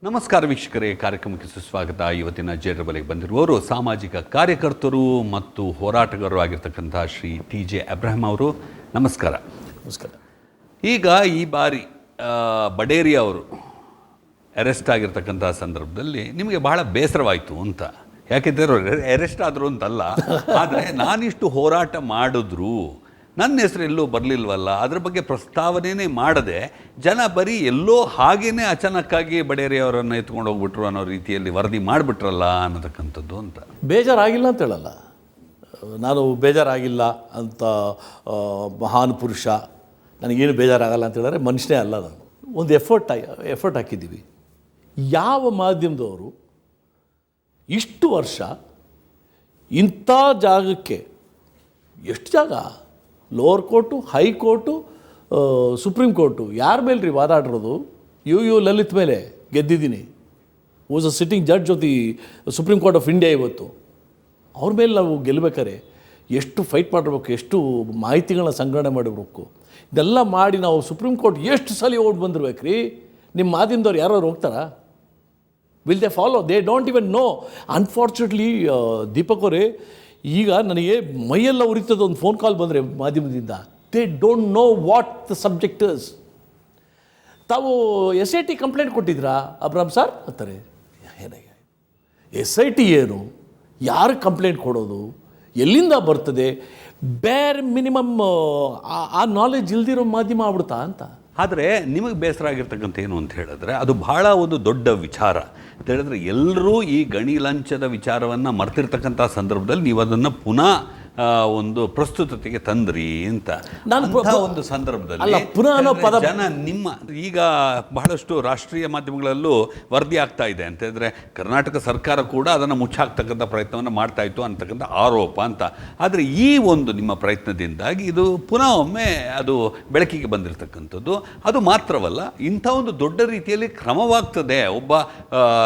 ನಮಸ್ಕಾರ ವೀಕ್ಷಕರೇ, ಕಾರ್ಯಕ್ರಮಕ್ಕೆ ಸುಸ್ವಾಗತ. ಇವತ್ತಿನ ಜೇಡ್ರಬಲೆಗೆ ಬಂದಿರುವವರು ಸಾಮಾಜಿಕ ಕಾರ್ಯಕರ್ತರು ಮತ್ತು ಹೋರಾಟಗಾರರು ಆಗಿರ್ತಕ್ಕಂಥ ಶ್ರೀ TJ ಅಬ್ರಾಹಂ ಅವರು. ನಮಸ್ಕಾರ. ನಮಸ್ಕಾರ. ಈಗ ಈ ಬಾರಿ ಬಡೇರಿ ಅವರು ಅರೆಸ್ಟ್ ಆಗಿರ್ತಕ್ಕಂಥ ಸಂದರ್ಭದಲ್ಲಿ ನಿಮಗೆ ಬಹಳ ಬೇಸರವಾಯಿತು ಅಂತ. ಯಾಕೆಂದರೆ ಅರೆಸ್ಟ್ ಆದರು ಅಂತಲ್ಲ, ಆದರೆ ನಾನಿಷ್ಟು ಹೋರಾಟ ಮಾಡಿದ್ರು ನನ್ನ ಹೆಸರು ಎಲ್ಲೂ ಬರಲಿಲ್ವಲ್ಲ, ಅದ್ರ ಬಗ್ಗೆ ಪ್ರಸ್ತಾವನೆ ಮಾಡದೆ ಜನ ಬರೀ ಎಲ್ಲೋ ಹಾಗೇ ಅಚಾನಕ್ಕಾಗಿ ಬಡೇರಿ ಅವರನ್ನು ಎತ್ಕೊಂಡು ಹೋಗ್ಬಿಟ್ರು ಅನ್ನೋ ರೀತಿಯಲ್ಲಿ ವರದಿ ಮಾಡಿಬಿಟ್ರಲ್ಲ ಅನ್ನತಕ್ಕಂಥದ್ದು ಅಂತ. ಬೇಜಾರಾಗಿಲ್ಲ ಅಂತ ಹೇಳಲ್ಲ ನಾನು, ಬೇಜಾರಾಗಿಲ್ಲ ಅಂತ ಮಹಾನ್ ಪುರುಷ, ನನಗೇನು ಬೇಜಾರಾಗಲ್ಲ ಅಂತ ಹೇಳಿದ್ರೆ ಮನುಷ್ಯನೇ ಅಲ್ಲ ನಾನು. ಒಂದು ಎಫರ್ಟ್ ಹಾಕಿದ್ದೀವಿ. ಯಾವ ಮಾಧ್ಯಮದವರು ಇಷ್ಟು ವರ್ಷ ಇಂಥ ಜಾಗಕ್ಕೆ, ಎಷ್ಟು ಜಾಗ, lower court, high court, supreme court, ಯಾರ ಮೇಲೆ ರೀ ವಾದಾಡಿರೋದು? ಯು ಲಲಿತ್ ಮೇಲೆ ಗೆದ್ದಿದ್ದೀನಿ. Was a sitting judge of the Supreme Court of India. ಇವತ್ತು ಅವ್ರ ಮೇಲೆ ನಾವು ಗೆಲ್ಲಬೇಕಾರೆ ಎಷ್ಟು ಫೈಟ್ ಮಾಡಿರ್ಬೇಕು, ಎಷ್ಟು ಮಾಹಿತಿಗಳನ್ನ ಸಂಗ್ರಹಣೆ ಮಾಡಿರ್ಬೇಕು. ಇದೆಲ್ಲ ಮಾಡಿ ನಾವು ಸುಪ್ರೀಂ ಕೋರ್ಟ್ ಎಷ್ಟು ಸಲ ಓಡಿ ಬಂದಿರ್ಬೇಕು ರೀ. ನಿಮ್ಮ ಮಾಧ್ಯಮದವ್ರು ಯಾರು ಹೋಗ್ತಾರಾ? Will they follow? They don't even know. Unfortunately Deepak ಅವರೇ, ಈಗ ನನಗೆ ಮೈಯೆಲ್ಲ ಉರಿತದ ಒಂದು ಫೋನ್ ಕಾಲ್ ಬಂದರೆ ಮಾಧ್ಯಮದಿಂದ. They don't know what the subject is. ತಾವು SIT ಕಂಪ್ಲೇಂಟ್ ಕೊಟ್ಟಿದ್ರಾ ಅಬ್ರಾಮ್ ಸರ್ ಅಂತಾರೆ. ಏನಾಗ SIT ಏನು, ಯಾರು ಕಂಪ್ಲೇಂಟ್ ಕೊಡೋದು, ಎಲ್ಲಿಂದ ಬರ್ತದೆ? ಬೇರೆ ಮಿನಿಮಮ್ ಆ ನಾಲೆಜ್ ಇಲ್ದಿರೋ ಮಾಧ್ಯಮ ಆಗ್ಬಿಡ್ತಾ ಅಂತ. ಆದರೆ ನಿಮಗೆ ಬೇಸರ ಆಗಿರ್ತಕ್ಕಂಥ ಏನು ಅಂತ ಹೇಳಿದ್ರೆ, ಅದು ಬಹಳ ಒಂದು ದೊಡ್ಡ ವಿಚಾರ ಅಂತ ಹೇಳಿದ್ರೆ, ಎಲ್ಲರೂ ಈ ಗಣಿ ಲಂಚದ ವಿಚಾರವನ್ನು ಮರ್ತಿರ್ತಕ್ಕಂಥ ಸಂದರ್ಭದಲ್ಲಿ ನೀವು ಅದನ್ನು ಪುನಃ ಒಂದು ಪ್ರಸ್ತುತತೆಗೆ ತಂದ್ರಿ ಅಂತ. ಒಂದು ಸಂದರ್ಭದಲ್ಲಿ ಜನ ನಿಮ್ಮ ಈಗ ಬಹಳಷ್ಟು ರಾಷ್ಟ್ರೀಯ ಮಾಧ್ಯಮಗಳಲ್ಲೂ ವರದಿ ಆಗ್ತಾ ಇದೆ ಅಂತ ಹೇಳಿದ್ರೆ, ಕರ್ನಾಟಕ ಸರ್ಕಾರ ಕೂಡ ಅದನ್ನು ಮುಚ್ಚಾಕ್ತಕ್ಕಂಥ ಪ್ರಯತ್ನವನ್ನು ಮಾಡ್ತಾ ಇತ್ತು ಅಂತಕ್ಕಂಥ ಆರೋಪ ಅಂತ. ಆದರೆ ಈ ಒಂದು ನಿಮ್ಮ ಪ್ರಯತ್ನದಿಂದಾಗಿ ಇದು ಪುನಃ ಒಮ್ಮೆ ಅದು ಬೆಳಕಿಗೆ ಬಂದಿರತಕ್ಕಂಥದ್ದು. ಅದು ಮಾತ್ರವಲ್ಲ, ಇಂಥ ಒಂದು ದೊಡ್ಡ ರೀತಿಯಲ್ಲಿ ಕ್ರಮವಾಗ್ತದೆ. ಒಬ್ಬ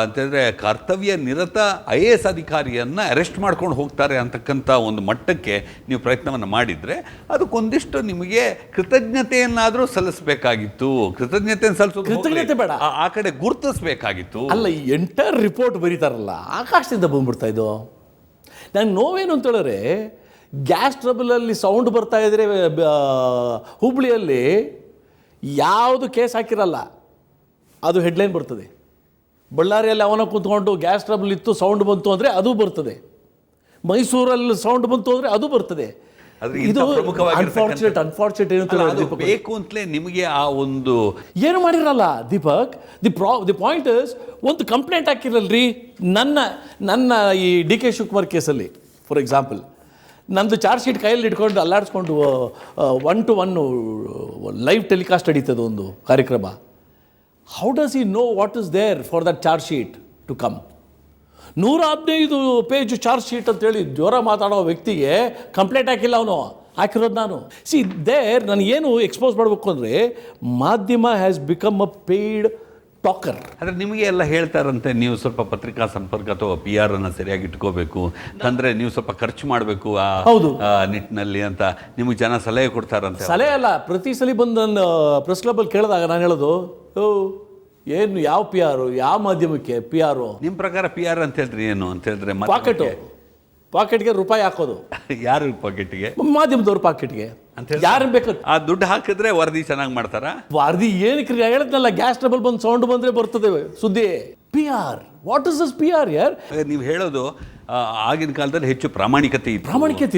ಅಂತಂದರೆ ಕರ್ತವ್ಯ ನಿರತ IAS ಅಧಿಕಾರಿಯನ್ನು ಅರೆಸ್ಟ್ ಮಾಡ್ಕೊಂಡು ಹೋಗ್ತಾರೆ ಅಂತಕ್ಕಂಥ ಒಂದು ಮಟ್ಟಕ್ಕೆ ನೀವು ಪ್ರಯತ್ನವನ್ನು ಮಾಡಿದರೆ ಅದಕ್ಕೊಂದಿಷ್ಟು ನಿಮಗೆ ಕೃತಜ್ಞತೆಯನ್ನಾದರೂ ಸಲ್ಲಿಸಬೇಕಾಗಿತ್ತು. ಕೃತಜ್ಞತೆಯನ್ನು ಸಲ್ಲಿಸೋದು ಬೇಡ, ಆ ಕಡೆ ಗುರುತಿಸಬೇಕಾಗಿತ್ತು. ಅಲ್ಲ, ಈ ಎಂಟೈರ್ ರಿಪೋರ್ಟ್ ಬರೀತಾರಲ್ಲ, ಆಕಾಶದಿಂದ ಬಂದ್ಬಿಡ್ತಾ ಇದು. ನಂಗೆ ನೋವೇನು ಅಂತ ಹೇಳಿದ್ರೆ, ಗ್ಯಾಸ್ ಟ್ರಬಲಲ್ಲಿ ಸೌಂಡ್ ಬರ್ತಾ ಇದ್ರೆ ಹುಬ್ಳಿಯಲ್ಲಿ ಯಾವುದು ಕೇಸ್ ಹಾಕಿರಲ್ಲ, ಅದು ಹೆಡ್ಲೈನ್ ಬರ್ತದೆ. ಬಳ್ಳಾರಿಯಲ್ಲಿ ಅವನ ಕೂತ್ಕೊಂಡು ಗ್ಯಾಸ್ ಟ್ರಬಲ್ ಇತ್ತು, ಸೌಂಡ್ ಬಂತು ಅಂದರೆ ಅದು ಬರ್ತದೆ. ಮೈಸೂರಲ್ಲಿ ಸೌಂಡ್ ಬಂತು ಅಂದರೆ ಅದು ಬರ್ತದೆ. ಇದು ಅನ್ಫಾರ್ಚುನೇಟ್ ಏನು ಬೇಕು ಅಂತಲೇ ನಿಮಗೆ ಆ ಒಂದು ಏನು ಮಾಡಿರಲ್ಲ ದೀಪಕ್. ದಿ ಪಾಯಿಂಟ್ ಇಸ್, ಒಂದು ಕಂಪ್ಲೇಂಟ್ ಹಾಕಿರಲ್ರಿ. ನನ್ನ ಈ DK ಶಿವಕುಮಾರ್ ಕೇಸಲ್ಲಿ ಫಾರ್ ಎಕ್ಸಾಂಪಲ್, ನಂದು ಚಾರ್ಜ್ ಶೀಟ್ ಕೈಯಲ್ಲಿ ಇಟ್ಕೊಂಡು ಅಲ್ಲಾಡಿಸ್ಕೊಂಡು 1-to-1 ಲೈವ್ ಟೆಲಿಕಾಸ್ಟ್ ನಡೀತದೆ ಒಂದು ಕಾರ್ಯಕ್ರಮ. How does he know what is there for that charge sheet to come? 115 page charge sheet ಅಂತೇಳಿ ಜೋರ ಮಾತಾಡೋ ವ್ಯಕ್ತಿಗೆ ಕಂಪ್ಲೇಂಟ್ ಹಾಕಿಲ್ಲ ಅವನು, ಹಾಕಿರೋದು ನಾನು. ದೇರ್ ನನಗೇನು ಎಕ್ಸ್ಪೋಸ್ ಮಾಡಬೇಕು ಅಂದರೆ, ಮಾಧ್ಯಮ has become a paid Thakur. ಆದರೆ ನಿಮಗೆ ಎಲ್ಲ ಹೇಳ್ತಾರಂತೆ, ನೀವು ಸ್ವಲ್ಪ ಪತ್ರಿಕಾ ಸಂಪರ್ಕ ಅಥವಾ PR ಅನ್ನು ಸರಿಯಾಗಿ ಇಟ್ಕೋಬೇಕು, ಅಂದರೆ ನೀವು ಸ್ವಲ್ಪ ಖರ್ಚು ಮಾಡಬೇಕು ಆ ನಿಟ್ಟಿನಲ್ಲಿ ಅಂತ ನಿಮಗೆ ಜನ ಸಲಹೆ ಕೊಡ್ತಾರಂತೆ. ಸಲಹೆ ಅಲ್ಲ, ಪ್ರತಿ ಸಲ ಬಂದು ನನ್ನ ಪ್ರೆಸ್ ಕ್ಲಬ್ಬಲ್ಲಿ ಕೇಳಿದಾಗ ನಾನು ಹೇಳೋದು, ಏನು ಯಾವ PR, ಯಾವ ಮಾಧ್ಯಮಕ್ಕೆ PR? ನಿಮ್ಮ ಪ್ರಕಾರ PR ಅಂತ ಹೇಳಿದ್ರೆ ಏನು ಅಂತ ಹೇಳಿದ್ರೆ, ಪಾಕೆಟ್ಗೆ ರೂಪಾಯಿ ಹಾಕೋದು. ಯಾರು ಪಾಕೆಟ್ಗೆ? ಮಾಧ್ಯಮದವ್ರ ಪಾಕೆಟ್ಗೆ ಅಂತ. ಯಾರು ಬೇಕು ಆ ದುಡ್ಡು ಹಾಕಿದ್ರೆ ವರದಿ ಚೆನ್ನಾಗಿ ಮಾಡ್ತಾರ? ವರದಿ ಏನಕ್ಕೆ ಹೇಳಿದ್ನಲ್ಲ, ಗ್ಯಾಸ್ ಟ್ರಬಲ್ ಬಂದು ಸೌಂಡ್ ಬಂದರೆ ಬರ್ತದೆ ಸುದ್ದಿ. PR, what is this PR ಯಾರ್? ನೀವು ಹೇಳೋದು ಆಗಿನ ಕಾಲದಲ್ಲಿ ಹೆಚ್ಚು ಪ್ರಾಮಾಣಿಕತೆ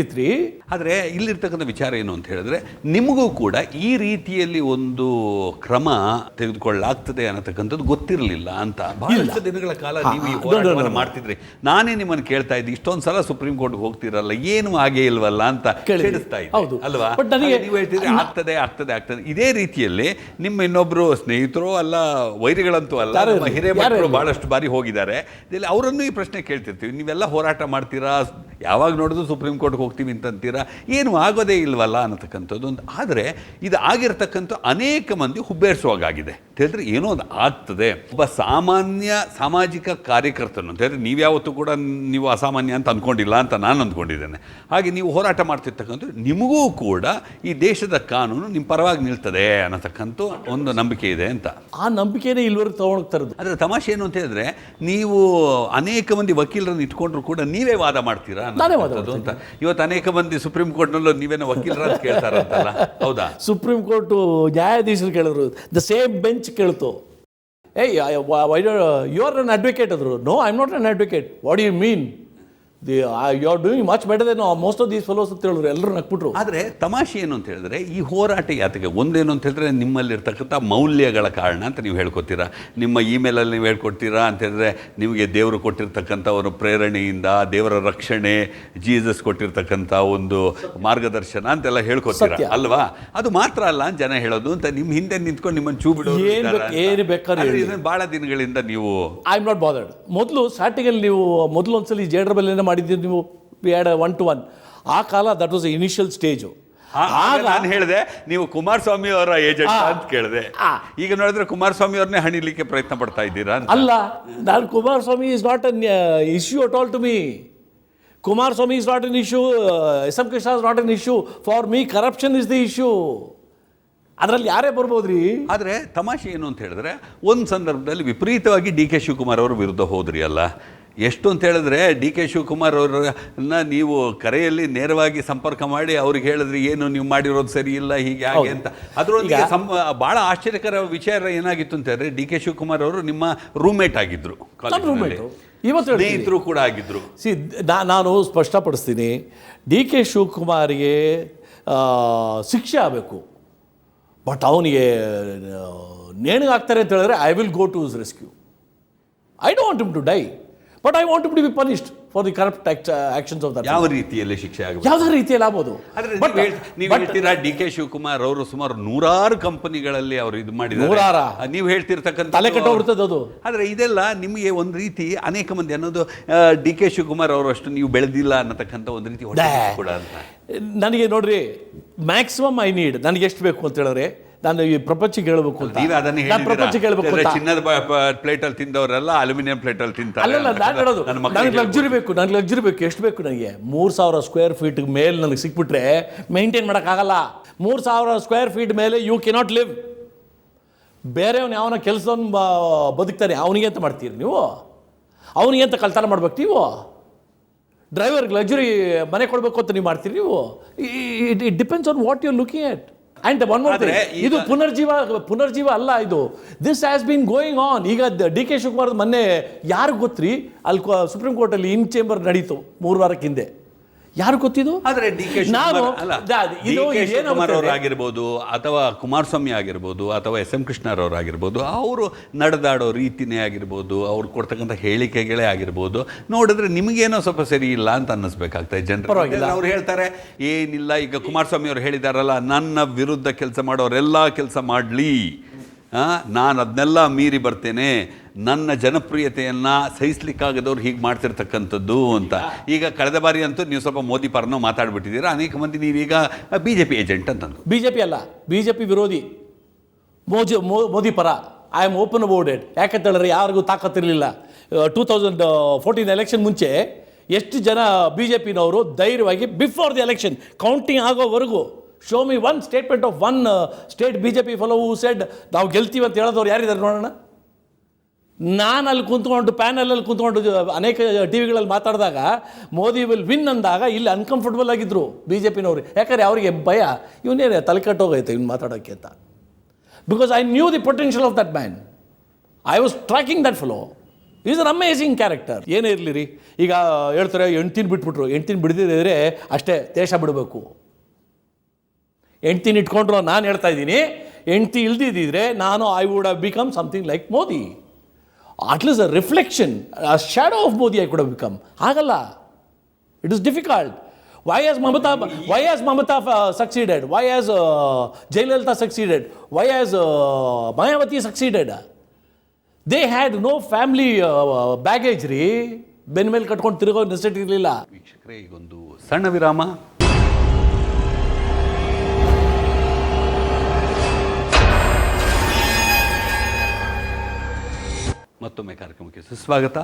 ಇತ್ರಿ. ಆದರೆ ಇಲ್ಲಿರ್ತಕ್ಕಂಥ ವಿಚಾರ ಏನು ಅಂತ ಹೇಳಿದ್ರೆ, ನಿಮಗೂ ಕೂಡ ಈ ರೀತಿಯಲ್ಲಿ ಒಂದು ಕ್ರಮ ತೆಗೆದುಕೊಳ್ಳಲಾಗ್ತದೆ ಅನ್ನತಕ್ಕಂಥದ್ದು ಗೊತ್ತಿರಲಿಲ್ಲ ಅಂತ. ಬಹಳಷ್ಟು ದಿನಗಳ ಕಾಲ ನೀವು ಈ ಹೋರಾಟವನ್ನು ಮಾಡ್ತಿದ್ರಿ. ನಾನೇ ನಿಮ್ಮನ್ನು ಕೇಳ್ತಾ ಇದ್ದೆ, ಇಷ್ಟೊಂದು ಸಲ ಸುಪ್ರೀಂ ಕೋರ್ಟ್ಗೆ ಹೋಗ್ತಿರಲ್ಲ, ಏನು ಹಾಗೆ ಇಲ್ವಲ್ಲ ಅಂತ ಕೇಳಿಸ್ತಾ ಇದ್ದೆ ಅಲ್ವಾ? ನೀವು ಹೇಳ್ತಿದ್ರೆ ಆಗ್ತದೆ. ಇದೇ ರೀತಿಯಲ್ಲಿ ನಿಮ್ಮ ಇನ್ನೊಬ್ರು ಸ್ನೇಹಿತರು ಅಲ್ಲ, ವೈರಿಗಳಂತೂ ಅಲ್ಲ, ಹಿರೇಮಠರು ಬಹಳಷ್ಟು ಬಾರಿ ಹೋಗಿದ್ದಾರೆ. ಅವರನ್ನು ಈ ಪ್ರಶ್ನೆ ಕೇಳ್ತಿರ್ತೀವಿ, ನೀವೆಲ್ಲ ಹೋರಾಟ ಮಾಡ್ತೀರಾ, ಯಾವಾಗ ನೋಡಿದ್ರು ಸುಪ್ರೀಂ ಕೋರ್ಟ್ಗೆ ಹೋಗ್ತೀವಿ ಅಂತೀರಾ, ಏನು ಆಗೋದೇ ಇಲ್ವಲ್ಲ ಅನ್ನತಕ್ಕಂಥದ್ದು ಒಂದು. ಆದರೆ ಇದು ಆಗಿರ್ತಕ್ಕಂಥ ಅನೇಕ ಮಂದಿ ಹುಬ್ಬೇರಿಸುವಾಗಿದೆ ಅಂತ ಹೇಳಿದ್ರೆ, ಏನೋ ಒಂದು ಆಗ್ತದೆ. ಒಬ್ಬ ಸಾಮಾನ್ಯ ಸಾಮಾಜಿಕ ಕಾರ್ಯಕರ್ತನು ಅಂತ ಹೇಳಿದ್ರೆ, ನೀವ್ಯಾವತ್ತೂ ಕೂಡ ನೀವು ಅಸಾಮಾನ್ಯ ಅಂತ ಅಂದ್ಕೊಂಡಿಲ್ಲ ಅಂತ ನಾನು ಅಂದ್ಕೊಂಡಿದ್ದೇನೆ. ಹಾಗೆ ನೀವು ಹೋರಾಟ ಮಾಡ್ತಿರ್ತಕ್ಕಂಥ ನಿಮಗೂ ಕೂಡ ಈ ದೇಶದ ಕಾನೂನು ನಿಮ್ಮ ಪರವಾಗಿ ನಿಲ್ತದೆ ಅನ್ನತಕ್ಕಂಥ ಒಂದು ನಂಬಿಕೆ ಇದೆ ಅಂತ. ಆ ನಂಬಿಕೆನೇ ಇಲ್ಲಿವರೆಗೆ ತಗೊಂಡೋಗ್ತಾ ಇರೋದು. ಆದರೆ ತಮಾಷೆ ಏನು ಅಂತ ಹೇಳಿದ್ರೆ ನೀವು ಅನೇಕ ಮಂದಿ ವಕೀಲರನ್ನು ಇಟ್ಕೊಂಡ್ರು ಕೂಡ ನೀವೇ ವಾದ ಮಾಡ್ತೀರಾ ಅನ್ನೋದು ಅಂತ. ಇವತ್ತು ಅನೇಕ ಮಂದಿ ಸುಪ್ರೀಂ ಕೋರ್ಟ್ನಲ್ಲೂ ನೀವೇನೋ ವಕೀಲರ ಅಂತ ಕೇಳ್ತಾರಂತಲ್ಲ, ಹೌದಾ? ಸುಪ್ರೀಂ ಕೋರ್ಟು ನ್ಯಾಯಾಧೀಶರು ಕೇಳಿದ್ರು, ದ ಸೇಮ್ ಬೆಂಚ್ ಕೇಳ್ತು, ಏಯ್ ಯು ಆರ್ ಅನ್ ಅಡ್ವೊಕೇಟ್ ಅಂದರು. No, I am not an advocate. What you mean? You are doing much better than most of these fellows ಅಂತ ಹೇಳಿದ್ರು. ಎಲ್ಲರೂ ನಕ್ಬಿಟ್ರು. ಆದರೆ ತಮಾಷೆ ಏನು ಅಂತ ಹೇಳಿದ್ರೆ, ಈ ಹೋರಾಟ ಯಾತಕ್ಕೆ? ಒಂದೇನು ಅಂತ ಹೇಳಿದ್ರೆ ನಿಮ್ಮಲ್ಲಿರ್ತಕ್ಕಂಥ ಮೌಲ್ಯಗಳ ಕಾರಣ ಅಂತ ನೀವು ಹೇಳ್ಕೊತೀರಾ. ನಿಮ್ಮ ಇಮೇಲಲ್ಲಿ ನೀವು ಹೇಳ್ಕೊಡ್ತೀರಾ ಅಂತ ಹೇಳಿದ್ರೆ ನಿಮಗೆ ದೇವರು ಕೊಟ್ಟಿರ್ತಕ್ಕಂಥ ಒಂದು ಪ್ರೇರಣೆಯಿಂದ, ದೇವರ ರಕ್ಷಣೆ, ಜೀಸಸ್ ಕೊಟ್ಟಿರ್ತಕ್ಕಂಥ ಒಂದು ಮಾರ್ಗದರ್ಶನ ಅಂತೆಲ್ಲ ಹೇಳ್ಕೊತೀರಾ ಅಲ್ವಾ? ಅದು ಮಾತ್ರ ಅಲ್ಲ ಜನ ಹೇಳೋದು ಅಂತ ನಿಮ್ಮ ಹಿಂದೆ ನಿಂತ್ಕೊಂಡು ನಿಮ್ಮನ್ನು ಚೂ ಬಿಡೋದು ಏನು ಬೇಕಾದ್ರೆ ಭಾಳ ದಿನಗಳಿಂದ ನೀವು ಐ ಆಮ್ ನಾಟ್ ಬಾದರ್ಡ್. ಮೊದಲು ಸ್ಟಾರ್ಟಿಂಗಲ್ಲಿ ನೀವು ಮೊದಲು ಒಂದ್ಸಲಿ ಜೇಡ್ರಬಲ್ಲೇನೆ ಮಾಡಿದ್ದೀರಿ ನೀವು, ವಿ ಹ್ಯಾಡ್ 1-to-1. ಆ ಕಾಲ ದಟ್ ವಾಸ್ ಇನಿಷಿಯಲ್ ಸ್ಟೇಜು. ಆಗ ನಾನು ಹೇಳಿದೆ ನೀವು ಕುಮಾರಸ್ವಾಮಿ ಅವರ ಏಜೆಂಟ್ ಅಂತ ಕೇಳಿದೆ. ಈಗ ನೋಡಿದ್ರೆ ಕುಮಾರಸ್ವಾಮಿ ಅವ್ರನ್ನೇ ಹಣಿಲಿಕ್ಕೆ ಪ್ರಯತ್ನ ಪಡ್ತಾ ಇದ್ದೀರಾ? ಅಲ್ಲ, ನಾನು Kumaraswamy is not an issue at all to me. Kumaraswamy is not an issue. S M Krishna is not an issue. For me corruption is the issue. ಅದರಲ್ಲಿ ಯಾರೇ ಬರ್ಬೋದ್ರಿ. ಆದರೆ ತಮಾಷೆ ಏನು ಅಂತ ಹೇಳಿದ್ರೆ, ಒಂದು ಸಂದರ್ಭದಲ್ಲಿ ವಿಪರೀತವಾಗಿ ಡಿ ಕೆ ಶಿವಕುಮಾರ್ ಅವರ ವಿರುದ್ಧ ಹೋದ್ರಿ ಅಲ್ಲ. ಎಷ್ಟು ಅಂತ ಹೇಳಿದ್ರೆ ಡಿ ಕೆ ಶಿವಕುಮಾರ್ ಅವರನ್ನ ನೀವು ಕರೆಯಲ್ಲಿ ನೇರವಾಗಿ ಸಂಪರ್ಕ ಮಾಡಿ ಅವ್ರಿಗೆ ಹೇಳಿದ್ರಿ, ಏನು ನೀವು ಮಾಡಿರೋದು ಸರಿ ಇಲ್ಲ, ಹೀಗೆ ಹಾಗೆ ಅಂತ. ಅದರೊಂದಿಗೆ ಭಾಳ ಆಶ್ಚರ್ಯಕರ ವಿಚಾರ ಏನಾಗಿತ್ತು ಅಂತ ಹೇಳಿದ್ರೆ, ಡಿ ಕೆ ಶಿವಕುಮಾರ್ ಅವರು ನಿಮ್ಮ ರೂಮ್ಮೇಟ್ ಆಗಿದ್ರು, ಇವತ್ತು ಸ್ನೇಹಿತರು ಕೂಡ ಆಗಿದ್ರು. ನಾನು ಸ್ಪಷ್ಟಪಡಿಸ್ತೀನಿ, ಡಿ ಕೆ ಶಿವಕುಮಾರ್ಗೆ ಶಿಕ್ಷೆ ಆಗಬೇಕು. ಬಟ್ ಅವನಿಗೆ ನೇಣಿಗಾಗ್ತಾರೆ ಅಂತ ಹೇಳಿದ್ರೆ I will go to his rescue. I don't want him to die, but I want him to be punished for the corrupt actions of that. ಯಾವ ರೀತಿಯಲ್ಲಿ ಶಿಕ್ಷೆ ಆಗಬೇಕು? ಯಾವುದೇ ರೀತಿಯಲ್ಲಿ ಆಗ್ಬೋದು. ನೀವು ಹೇಳ್ತೀರಾ ಡಿ ಕೆ ಶಿವಕುಮಾರ್ ಅವರು ಸುಮಾರು 100 ಕಂಪನಿಗಳಲ್ಲಿ ಅವರು ಇದು ಮಾಡಿದ್ದಾರೆ, ನೀವು ಹೇಳ್ತಿರ್ತಕ್ಕಂಥ ತಲೆ ಕೆಟ್ಟೋಗ್ಬಿಡ್ತದೆ ಅದು. ಆದರೆ ಇದೆಲ್ಲ ನಿಮಗೆ ಒಂದು ರೀತಿ ಅನೇಕ ಮಂದಿ ಅನ್ನೋದು ಡಿ ಕೆ ಶಿವಕುಮಾರ್ ಅವರು ಅಷ್ಟು ನೀವು ಬೆಳೆದಿಲ್ಲ ಅನ್ನತಕ್ಕಂಥ ಒಂದು ರೀತಿ ಕೂಡ ಅಂತ. ನನಗೆ ನೋಡ್ರಿ, ಮ್ಯಾಕ್ಸಿಮಮ್ ಐ ನೀಡ್, ನನಗೆ ಎಷ್ಟು ಬೇಕು ಅಂತ ಹೇಳಿದ್ರೆ ನಾನು ಈ ಪ್ರಪಂಚಕ್ಕೆ ಹೇಳಬೇಕು ಅಂತ. ಪ್ರಪಂಚಕ್ಕೆ ಹೇಳಬೇಕು, ಚಿನ್ನದ ಪ್ಲೇಟಲ್ಲಿ ತಿಂದವರೆಲ್ಲ ಅಲ್ಯೂಮಿನಿಯಂ ಪ್ಲೇಟಲ್ಲಿ ತಿಂತಾರೆ. ಅಲ್ಲ, ನಾನು ಹೇಳೋದು ನನಗೆ ಲಕ್ಸುರಿ ಬೇಕು. ನನಗೆ ಲಕ್ಸುರಿ ಬೇಕು. ಎಷ್ಟು ಬೇಕು ನನಗೆ? 3000 ಸ್ಕ್ವೇರ್ ಫೀಟ್ ಮೇಲೆ ನನಗೆ ಸಿಕ್ಬಿಟ್ರೆ ಮೇಂಟೈನ್ ಮಾಡೋಕ್ಕಾಗಲ್ಲ. 3000 ಸ್ಕ್ವೇರ್ ಫೀಟ್ ಮೇಲೆ ಯು ಕೆನಾಟ್ ಲಿವ್. ಬೇರೆಯವನು ಯಾವನ ಕೆಲಸವನ್ನು ಬದುಕ್ತಾನೆ, ಅವನಿಗೆ ಅಂತ ಮಾಡ್ತೀರಿ ನೀವು? ಅವನಿಗೆ ಅಂತ ಕಳ್ತನ ಮಾಡ್ಬೇಕು ನೀವು? ಡ್ರೈವರ್ಗೆ ಲಕ್ಸುರಿ ಮನೆ ಕೊಡಬೇಕು ಅಂತ ನೀವು ಮಾಡ್ತೀರಿ ನೀವು? It depends on what you are looking at. And one more thing, ಇದು ಪುನರ್ಜೀವ ಅಲ್ಲ, ಇದು this has been going on. ಈಗ ಡಿ ಕೆ ಶಿವಕುಮಾರ್ ಮೊನ್ನೆ ಯಾರು ಗೊತ್ತ್ರಿ, ಅಲ್ಲಿ ಸುಪ್ರೀಂ ಕೋರ್ಟಲ್ಲಿ ಇನ್ ಚೇಂಬರ್ ನಡೀತು 3 ವಾರಕ್ಕೆ ಹಿಂದೆ. ಯಾರು ಗೊತ್ತಿದ್ದು? ಆದರೆ ಡಿ ಕೆ ಶಿವಕುಮಾರ್ ಅವರಾಗಿರ್ಬೋದು, ಅಥವಾ ಕುಮಾರಸ್ವಾಮಿ ಆಗಿರ್ಬೋದು, ಅಥವಾ ಎಸ್ ಎಂ ಕೃಷ್ಣರವರಾಗಿರ್ಬೋದು, ಅವರು ನಡೆದಾಡೋ ರೀತಿನೇ ಆಗಿರ್ಬೋದು, ಅವ್ರು ಕೊಡ್ತಕ್ಕಂಥ ಹೇಳಿಕೆಗಳೇ ಆಗಿರ್ಬೋದು, ನೋಡಿದ್ರೆ ನಿಮಗೇನೋ ಸ್ವಲ್ಪ ಸರಿ ಇಲ್ಲ ಅಂತ ಅನ್ನಿಸ್ಬೇಕಾಗ್ತದೆ ಜನರು. ಅವ್ರು ಹೇಳ್ತಾರೆ ಏನಿಲ್ಲ, ಈಗ ಕುಮಾರಸ್ವಾಮಿ ಅವರು ಹೇಳಿದಾರಲ್ಲ, ನನ್ನ ವಿರುದ್ಧ ಕೆಲಸ ಮಾಡೋರೆಲ್ಲ ಕೆಲಸ ಮಾಡಲಿ, ನಾನು ಅದನ್ನೆಲ್ಲ ಮೀರಿ ಬರ್ತೇನೆ, ನನ್ನ ಜನಪ್ರಿಯತೆಯನ್ನು ಸಹಿಸ್ಲಿಕ್ಕಾಗದವ್ರು ಹೀಗೆ ಮಾಡ್ತಿರ್ತಕ್ಕಂಥದ್ದು ಅಂತ. ಈಗ ಕಳೆದ ಬಾರಿ ಅಂತೂ ನೀವು ಸ್ವಲ್ಪ ಮೋದಿ ಪರನೋ ಮಾತಾಡ್ಬಿಟ್ಟಿದ್ದೀರಾ. ಅನೇಕ ಮಂದಿ ನೀವೀಗ BJP ಏಜೆಂಟ್ ಅಂತಂದು. BJP ಅಲ್ಲ, BJP ವಿರೋಧಿ, ಮೋದಿ ಪರ. I am open about it. ಯಾಕಂತ ಹೇಳಿದ್ರೆ ಯಾರಿಗೂ ತಾಕತ್ತಿರಲಿಲ್ಲ. 2014 ಎಲೆಕ್ಷನ್ ಮುಂಚೆ ಎಷ್ಟು ಜನ BJPನವರು ಧೈರ್ಯವಾಗಿ ಬಿಫೋರ್ ದಿ ಎಲೆಕ್ಷನ್ ಕೌಂಟಿಂಗ್ ಆಗೋವರೆಗೂ show me one statement of one state BJP fellow who shed ನಾವು ಗೆಲ್ತೀವಿ ಅಂತ ಹೇಳಿದವ್ರು ಯಾರಿದ್ದಾರೆ ನೋಡೋಣ. ನಾನು ಅಲ್ಲಿ ಕುಂತ್ಕೊಂಡು ಪ್ಯಾನಲಲ್ಲಿ ಕುಂತ್ಕೊಂಡು ಅನೇಕ ಟಿವಿಗಳಲ್ಲಿ ಮಾತಾಡಿದಾಗ ಮೋದಿ ವಿಲ್ ವಿನ್ ಅಂದಾಗ ಇಲ್ಲಿ ಅನ್ಕಂಫರ್ಟಬಲ್ ಆಗಿದ್ದರು BJPನವರು. ಯಾಕಂದರೆ ಅವರಿಗೆ ಭಯ, ಇವನೇನು ತಲೆ ಕಟ್ಟೋಗೈತೆ ಇವ್ನು ಮಾತಾಡೋಕ್ಕೆ ಅಂತ. Because I knew the potential of that man. I was tracking that fellow. Is an amazing character. ಏನೇ ಇರಲಿ ರೀ, ಈಗ ಹೇಳ್ತಾರೆ ಹೆಂಡ್ತಿನ ಬಿಟ್ಬಿಟ್ರು. ಹೆಂಡ್ತಿನ ಬಿಡದಿದ್ರೆ ಅಷ್ಟೇ ದೇಶ ಬಿಡಬೇಕು. ಹೆಂಡ್ತಿನ ಇಟ್ಕೊಂಡ್ರು. ನಾನು ಹೇಳ್ತಾ ಇದ್ದೀನಿ, ಹೆಂಡ್ತಿ ಇಲ್ದಿದ್ದಿದ್ರೆ ನಾನು I would have become something like Modi. At least a reflection, a shadow of Modi I could have become. ಆಗಲ್ಲ. It is difficult. Why has Mamata succeeded? Why has Jayalalitha succeeded? Why has Mayawati succeeded? They had no family baggage ರೀ. ಬೆನ್ನ ಮೇಲೆ ಕಟ್ಕೊಂಡು ತಿರುಗೋ necessity ಇರಲಿಲ್ಲ. ವೀಕ್ಷಕರೇ, ಈಗೊಂದು ಸಣ್ಣ ವಿರಾಮ. ಮತ್ತೊಮ್ಮೆ ಕಾರ್ಯಕ್ರಮಕ್ಕೆ ಸುಸ್ವಾಗತ.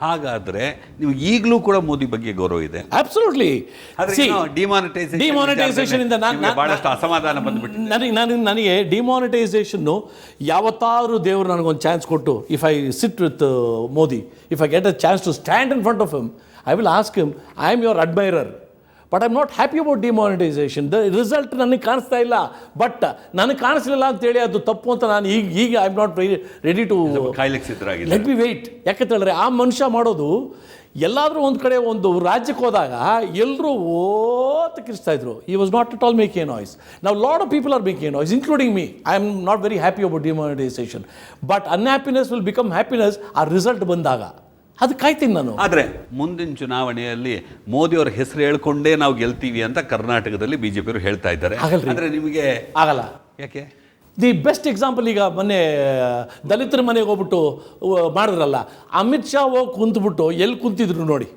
ಹಾಗಾದ್ರೆ ನೀವು ಈಗಲೂ ಕೂಡ ಮೋದಿ ಬಗ್ಗೆ ಗೌರವ ಇದೆ? ಅಬ್ಸಲ್ಯೂಟ್ಲಿ. ಡಿಮಾನಿಟೈಸೇಷನ್ ಇಂದ ಬಹಳಷ್ಟು ಅಸಮಾಧಾನ ಬಂದ್ಬಿಟ್ಟು ನನಗೆ ಡಿಮಾನಿಟೈಸೇಷನ್ನು ಯಾವತ್ತಾದ್ರೂ ದೇವರು ನನಗೊಂದು ಚಾನ್ಸ್ ಕೊಟ್ಟು, if I sit with Modi, if I get a chance to stand in front of him, I will ask him, I am your admirer, but I am not happy about demonetisation. The result ನನಗೆ ಕಾಣಿಸ್ತಾ ಇಲ್ಲ, but ನನಗೆ ಕಾಣಿಸ್ಲಿಲ್ಲ ಅಂತೇಳಿ ಅದು ತಪ್ಪು ಅಂತ ನಾನು ಈಗ I am not ready to let be wait. ಯಾಕಂತ ಹೇಳಿದ್ರೆ ಆ ಮನುಷ್ಯ ಮಾಡೋದು, ಎಲ್ಲಾದರೂ ಒಂದು ಕಡೆ ಒಂದು ರಾಜ್ಯಕ್ಕೆ ಹೋದಾಗ ಎಲ್ಲರೂ ಓತ್ ಕಿರಿಸ್ತಾ ಇದ್ರು. He was not at all make a noise. ನಾವು lot of people are making a noise, including me. I am not very happy about demonetisation, but unhappiness will become happiness ಆ ರಿಸಲ್ಟ್ ಬಂದಾಗ. ಅದು ಕಾಯ್ತೀನಿ ನಾನು. ಆದರೆ ಮುಂದಿನ ಚುನಾವಣೆಯಲ್ಲಿ ಮೋದಿಯವರ ಹೆಸರು ಹೇಳ್ಕೊಂಡೇ ನಾವು ಗೆಲ್ತೀವಿ ಅಂತ ಕರ್ನಾಟಕದಲ್ಲಿ ಬಿಜೆಪಿಯವರು ಹೇಳ್ತಾ ಇದ್ದಾರೆ. ಅಂದರೆ ನಿಮಗೆ ಆಗಲ್ಲ. ಯಾಕೆ? ದಿ ಬೆಸ್ಟ್ ಎಕ್ಸಾಂಪಲ್, ಈಗ ಮೊನ್ನೆ ದಲಿತರ ಮನೆಗೆ ಹೋಗ್ಬಿಟ್ಟು ಮಾಡಿದ್ರಲ್ಲ, ಅಮಿತ್ ಶಾ ಹೋಗಿ ಕುಂತ್ಬಿಟ್ಟು ಎಲ್ಲಿ ಕುಂತಿದ್ರು ನೋಡಿ,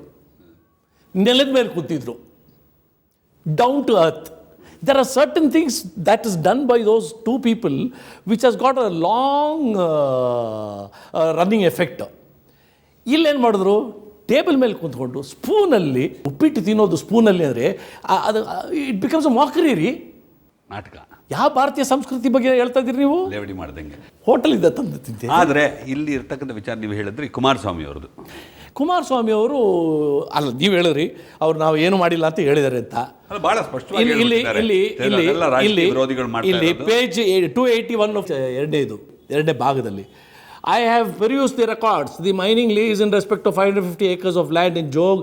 ನೆಲದ ಮೇಲೆ ಕುಂತಿದ್ರು, down to earth. There are certain things that is done by those two people which has got a long running effect. ಇಲ್ಲೇನು ಮಾಡಿದ್ರು, ಟೇಬಲ್ ಮೇಲೆ ಕುಂತ್ಕೊಂಡು ಸ್ಪೂನಲ್ಲಿ ಉಪ್ಪಿಟ್ಟು ತಿನ್ನೋದು, ಸ್ಪೂನಲ್ಲಿ ಅಂದರೆ ಅದು ಇಟ್ ಬಿಕಮ್ಸ್ ಅ ಮಾಕರಿ ರೀ. ನಾಟಕ. ಯಾವ ಭಾರತೀಯ ಸಂಸ್ಕೃತಿ ಬಗ್ಗೆ ಹೇಳ್ತಾ ಇದ್ದೀರಿ ನೀವು? ಲೇವಡಿ ಮಾಡ್ದಂಗೆ ಹೋಟೆಲ್ ಇದ್ದ ತಂದು ತಿಂತೀವಿ. ಆದರೆ ಇಲ್ಲಿ ಇರ್ತಕ್ಕಂಥ ವಿಚಾರ ನೀವು ಹೇಳಿದ್ರಿ ಕುಮಾರಸ್ವಾಮಿ ಅವ್ರದ್ದು. ಕುಮಾರಸ್ವಾಮಿ ಅವರು ಅಲ್ಲ, ನೀವು ಹೇಳಿದ್ರಿ ಅವ್ರು ನಾವು ಏನು ಮಾಡಿಲ್ಲ ಅಂತ ಹೇಳಿದ್ದಾರೆ ಅಂತ. ಬಹಳ ಸ್ಪಷ್ಟವಾಗಿ ಇಲ್ಲಿ ಪೇಜ್ 281 ಎರಡನೇ ಭಾಗದಲ್ಲಿ, I have perused the records. The mining lease in respect of 550 acres of land in Jog,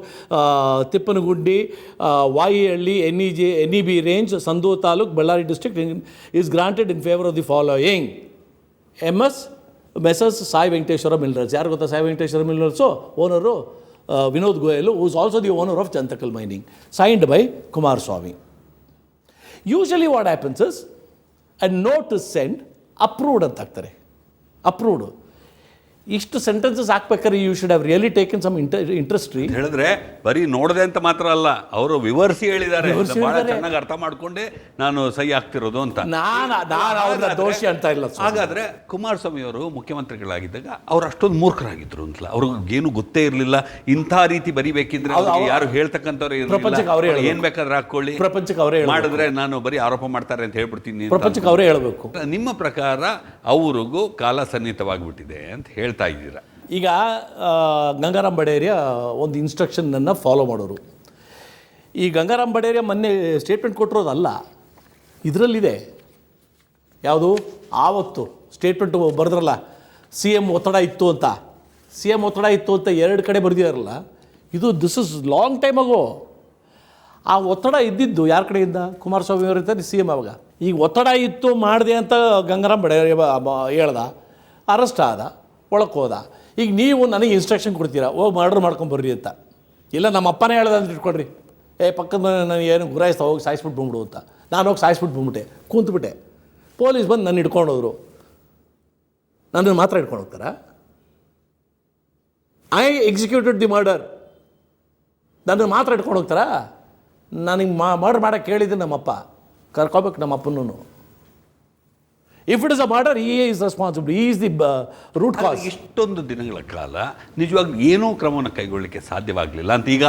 Tippanaguddi, Vayihalli, NEB range, Sandur Taluk, Ballari district is granted in favor of the following. MS Messrs. Sai Venkateshwara Millers. ಯಾರು ಗೊತ್ತಾ Sai Venkateshwara Millers? Owner Vinod Goyal, who is also the owner of Chantakal Mining. Signed by Kumaraswamy. Usually what happens is, a note is sent, approved ಅಂತ ಹಾಕ್ತಾರೆ. Approved. ಇಷ್ಟು sentences ಹಾಕ್ಬೇಕಾದ್ರೆ you should have really taken some interest ರೀ. ಹೇಳಿದ್ರೆ ಬರೀ ನೋಡದೆ ಅಂತ ಮಾತ್ರ ಅಲ್ಲ, ಅವರು ವಿವರಿಸಿ ಹೇಳಿದ್ದಾರೆ, ಬಹಳ ಚೆನ್ನಾಗಿ ಅರ್ಥ ಮಾಡ್ಕೊಂಡೆ ನಾನು ಸಹಿ ಆಗ್ತಿರೋದು ಅಂತ. ನಾನು ದೋಷಿ ಅಂತ ಇಲ್ಲ. ಹಾಗಾದ್ರೆ ಕುಮಾರಸ್ವಾಮಿ ಅವರು ಮುಖ್ಯಮಂತ್ರಿಗಳಾಗಿದ್ದಾಗ ಅವ್ರು ಅಷ್ಟೊಂದು ಮೂರ್ಖರಾಗಿದ್ರು ಅಂತಲ್ಲ, ಅವ್ರಿಗೇನು ಗೊತ್ತೇ ಇರಲಿಲ್ಲ. ಇಂಥ ರೀತಿ ಬರಿಬೇಕಿದ್ರೆ ಯಾರು ಹೇಳ್ತಕ್ಕಂಥವ್ರು ಏನ್ ಬೇಕಾದ್ರೆ ಹಾಕೊಳ್ಳಿ, ಪ್ರಪಂಚಕ್ಕೆ ಅವರೇ ಮಾಡಿದ್ರೆ ನಾನು ಬರೀ ಆರೋಪ ಮಾಡ್ತಾರೆ ಅಂತ ಹೇಳ್ಬಿಡ್ತೀನಿ, ಪ್ರಪಂಚಕ್ಕೆ ಅವರೇ ಹೇಳಬೇಕು. ನಿಮ್ಮ ಪ್ರಕಾರ ಅವ್ರಿಗೂ ಕಾಲ ಸನ್ನಿಹಿತವಾಗಿಬಿಟ್ಟಿದೆ ಅಂತ ಹೇಳ್ತಾ ಇದ್ದೀರಾ? ಈಗ ಗಂಗಾರಾಮ್ ಬಡೇರಿಯ ಒಂದು ಇನ್ಸ್ಟ್ರಕ್ಷನನ್ನು ಫಾಲೋ ಮಾಡೋರು. ಈ ಗಂಗಾರಾಮ್ ಬಡೇರಿಯ ಮೊನ್ನೆ ಸ್ಟೇಟ್ಮೆಂಟ್ ಕೊಟ್ಟಿರೋದಲ್ಲ, ಇದರಲ್ಲಿದೆ. ಯಾವುದು ಆವತ್ತು ಸ್ಟೇಟ್ಮೆಂಟ್ ಬರೆದ್ರಲ್ಲ, ಸಿ ಎಮ್ ಒತ್ತಡ ಇತ್ತು ಅಂತ, ಸಿ ಎಮ್ ಒತ್ತಡ ಇತ್ತು ಅಂತ 2 ಕಡೆ ಬರೆದಿದಾರಲ್ಲ, ಇದು ದಿಸ್ ಇಸ್ ಲಾಂಗ್ ಟೈಮ್ ಆಗೋ. ಆ ಒತ್ತಡ ಇದ್ದಿದ್ದು ಯಾರ ಕಡೆಯಿಂದ? ಕುಮಾರಸ್ವಾಮಿ ಅವರು ಇರ್ತಾರೆ ಸಿ ಎಮ್. ಅವಾಗ ಈಗ ಒತ್ತಡ ಇತ್ತು ಮಾಡಿದೆ ಅಂತ ಗಂಗಾರಾಮ್ ಬಡೇರಿಯ ಹೇಳ್ದ, ಅರೆಸ್ಟ್ ಆದ, ಒಳಕ್ಕೆ ಹೋದ. ಈಗ ನೀವು ನನಗೆ ಇನ್ಸ್ಟ್ರಕ್ಷನ್ ಕೊಡ್ತೀರಾ, ಹೋಗಿ ಮರ್ಡರ್ ಮಾಡ್ಕೊಂಬರ್ರಿ ಅಂತ. ಇಲ್ಲ ನಮ್ಮ ಅಪ್ಪನೇ ಹೇಳ್ದ ಅಂತ ಇಟ್ಕೊಡ್ರಿ, ಪಕ್ಕದ ನನಗೆ ಏನು ಗುರಾಯಿಸ್ತಾ ಹೋಗಿ ಸಾಯಿಸ್ಬಿಟ್ಟು ಬಂದ್ಬಿಡು ಅಂತ. ನಾನು ಹೋಗಿ ಸಾಯಿಸ್ಬಿಟ್ಟು ಬಂದ್ಬಿಟ್ಟೆ, ಕೂತ್ಬಿಟ್ಟೆ. ಪೊಲೀಸ್ ಬಂದು ನನ್ನ ಹಿಡ್ಕೊಂಡು ಹೋದರು. ನನ್ನನ್ನು ಮಾತ್ರ ಹಿಡ್ಕೊಂಡು ಹೋಗ್ತಾರಾ? I executed the murder. ನನ್ನನ್ನು ಮಾತ್ರ ಹಿಡ್ಕೊಂಡು ಹೋಗ್ತಾರಾ? ನನಗೆ ಮರ್ಡರ್ ಮಾಡೋಕ್ಕೆ ಕೇಳಿದ್ದೆ ನಮ್ಮಪ್ಪ, ಕರ್ಕೋಬೇಕು ನಮ್ಮ ಅಪ್ಪನೂ. If it is a murder, he is responsible, he is the root cause. ಇಷ್ಟೊಂದು ದಿನಗಳ ಕಾಲ ನಿಜವಾಗ್ಲೂ ಏನೂ ಕ್ರಮವನ್ನು ಕೈಗೊಳ್ಳಲಿಕ್ಕೆ ಸಾಧ್ಯವಾಗಲಿಲ್ಲ ಅಂತ ಈಗ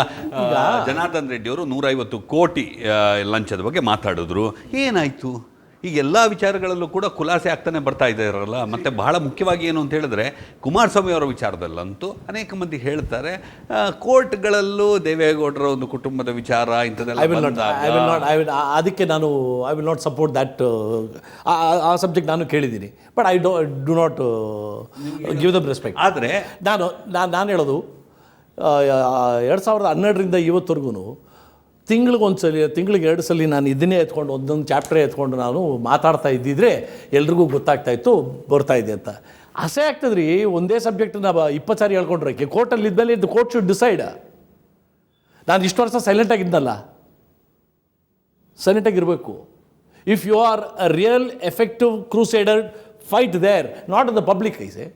ಜನಾರ್ದನ್ ರೆಡ್ಡಿ ಅವರು 150 ಕೋಟಿ ಲಂಚದ ಬಗ್ಗೆ ಮಾತಾಡಿದ್ರು. ಏನಾಯಿತು? ಈಗ ಎಲ್ಲ ವಿಚಾರಗಳಲ್ಲೂ ಕೂಡ ಖುಲಾಸೆ ಆಗ್ತಾನೆ ಬರ್ತಾ ಇದ್ದಾರಲ್ಲ. ಮತ್ತು ಬಹಳ ಮುಖ್ಯವಾಗಿ ಏನು ಅಂತ ಹೇಳಿದ್ರೆ, ಕುಮಾರಸ್ವಾಮಿ ಅವರ ವಿಚಾರದಲ್ಲಂತೂ ಅನೇಕ ಮಂದಿ ಹೇಳ್ತಾರೆ, ಕೋರ್ಟ್ಗಳಲ್ಲೂ ದೇವೇಗೌಡರ ಒಂದು ಕುಟುಂಬದ ವಿಚಾರ ಇಂಥದ್ದೆಲ್ಲ. ಅದಕ್ಕೆ ನಾನು I will not support that. ಆ ಸಬ್ಜೆಕ್ಟ್ ನಾನು ಕೇಳಿದ್ದೀನಿ, but I do not give them respect. ಆದರೆ ನಾನು ಹೇಳೋದು, 2012ರಿಂದ ಇವತ್ತವರೆಗೂ ತಿಂಗಳಿಗೆ 2 ಸಲ ನಾನು ಇದನ್ನೇ ಎತ್ಕೊಂಡು ಒಂದೊಂದು ಚಾಪ್ಟರೇ ಎತ್ಕೊಂಡು ನಾನು ಮಾತಾಡ್ತಾ ಇದ್ದಿದ್ರೆ ಎಲ್ರಿಗೂ ಗೊತ್ತಾಗ್ತಾಯಿತ್ತು ಬರ್ತಾ ಇದೆ ಅಂತ. ಆಸೆ ಆಗ್ತದ್ರಿ, ಒಂದೇ ಸಬ್ಜೆಕ್ಟನ್ನ 20 ಸಾರಿ ಹೇಳ್ಕೊಂಡ್ರೆ ಕೋರ್ಟಲ್ಲಿ ಇದ್ಮೇಲೆ ಇದು ಕೋರ್ಟ್ ಶುಡ್ ಡಿಸೈಡ್. ನಾನು ಇಷ್ಟು ವರ್ಷ ಸೈಲೆಂಟಾಗಿದ್ದನಲ್ಲ, ಸೈಲೆಂಟಾಗಿರಬೇಕು. If you are a real effective crusader, fight there, not in the public I say.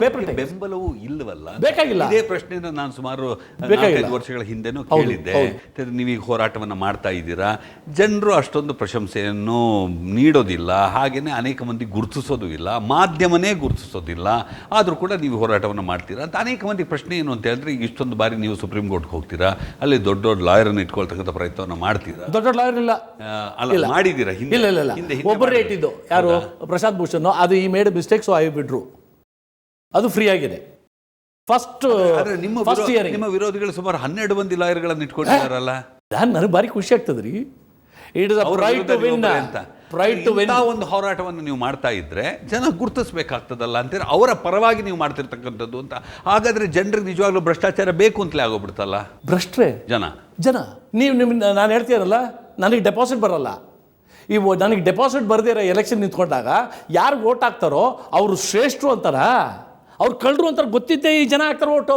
Paper ಬೆಂಬಲವೂ ಇಲ್ಲವಲ್ಲ. ಬೇಕಾಗಿಲ್ಲ. ಇದೇ ಪ್ರಶ್ನೆನ ನಾನು ಸುಮಾರು ಬೇಕಾಗಿಲ್ಲ. 5 ವರ್ಷಗಳ ಹಿಂದೆನೂ ಕೇಳಿದ್ದೆ. ನೀವೀಗ ಹೋರಾಟವನ್ನು ಮಾಡ್ತಾ ಇದ್ದೀರಾ, ಜನರು ಅಷ್ಟೊಂದು ಪ್ರಶಂಸೆಯನ್ನು ನೀಡೋದಿಲ್ಲ, ಹಾಗೆಯೇ ಅನೇಕ ಮಂದಿ ಗುರುತಿಸೋದು ಇಲ್ಲ, ಮಾಧ್ಯಮನೇ ಗುರುತಿಸೋದಿಲ್ಲ, ಆದರೂ ಕೂಡ ನೀವು ಹೋರಾಟವನ್ನು ಮಾಡ್ತೀರಾ ಅಂತ ಅನೇಕ ಮಂದಿ ಪ್ರಶ್ನೆ ಏನು ಅಂತ ಹೇಳಿದ್ರೆ, ಈಗ ಇಷ್ಟೊಂದು ಬಾರಿ ನೀವು ಸುಪ್ರೀಂ ಕೋರ್ಟ್ಗೆ ಹೋಗ್ತೀರಾ, ಅಲ್ಲಿ ದೊಡ್ಡ ದೊಡ್ಡ ಲಾಯರನ್ನು ಇಟ್ಕೊಳ್ತಕ್ಕಂಥ ಪ್ರಯತ್ನವನ್ನು ಮಾಡ್ತೀರಾ. ದೊಡ್ಡ ಲಾಯರ್ ಇಲ್ಲ, ಅಲ್ಲ ಮಾಡಿದ್ದೀರಾ ಹಿಂದೆ? ಇಲ್ಲ, ಒಬ್ಬರೇ ಇಟ್ಟಿದ್ದು ಯಾರು, ಪ್ರಶಾಂತ್ ಭೂಷಣ್. ಅದು he made mistake, so I ಬಿಟ್ರು. ಅದು ಫ್ರೀ ಆಗಿದೆ. ಫಸ್ಟ್ ನಿಮ್ಮ ವಿರೋಧಿಗಳು ಸುಮಾರು 12 ಮಂದಿ ಲಾಯರ್ಗಳನ್ನು ಇಟ್ಕೊಂಡಿದ್ದಾರಲ್ಲ. ನನಗೆ ಭಾರಿ ಖುಷಿ ಆಗ್ತದೆ ರೀ. It is pride to win ಅಂತ. Pride to win. ಒಂದು ಹೋರಾಟವನ್ನು ನೀವು ಮಾಡ್ತಾ ಇದ್ರೆ ಜನ ಗುರುತಿಸ್ಬೇಕಾಗ್ತದಲ್ಲ ಅಂತೀರ, ಅವರ ಪರವಾಗಿ ನೀವು ಮಾಡ್ತಿರ್ತಕ್ಕಂಥದ್ದು ಅಂತ. ಹಾಗಾದ್ರೆ ಜನರಿಗೆ ನಿಜವಾಗ್ಲೂ ಭ್ರಷ್ಟಾಚಾರ ಬೇಕು ಅಂತಲೇ ಆಗೋಗ್ಬಿಡ್ತಲ್ಲ. ಭ್ರಷ್ಟ್ರೇ ಜನ. ನೀವು ನಾನು ಹೇಳ್ತೀರಲ್ಲ, ನನಗೆ ಡೆಪಾಸಿಟ್ ಬರಲ್ಲ. ನನಗೆ ಡೆಪಾಸಿಟ್ ಬರದಿರೋ ಎಲೆಕ್ಷನ್ ನಿಂತ್ಕೊಂಡಾಗ ಯಾರು ವೋಟ್ ಹಾಕ್ತಾರೋ ಅವರು ಶ್ರೇಷ್ಠರು ಅಂತಾರ, ಅವ್ರು ಕಳ್ಳರು ಅಂತಾರೆ ಗೊತ್ತಿದ್ದೆ ಈ ಜನ ಹಾಕ್ತಾರೆ ಓಟು.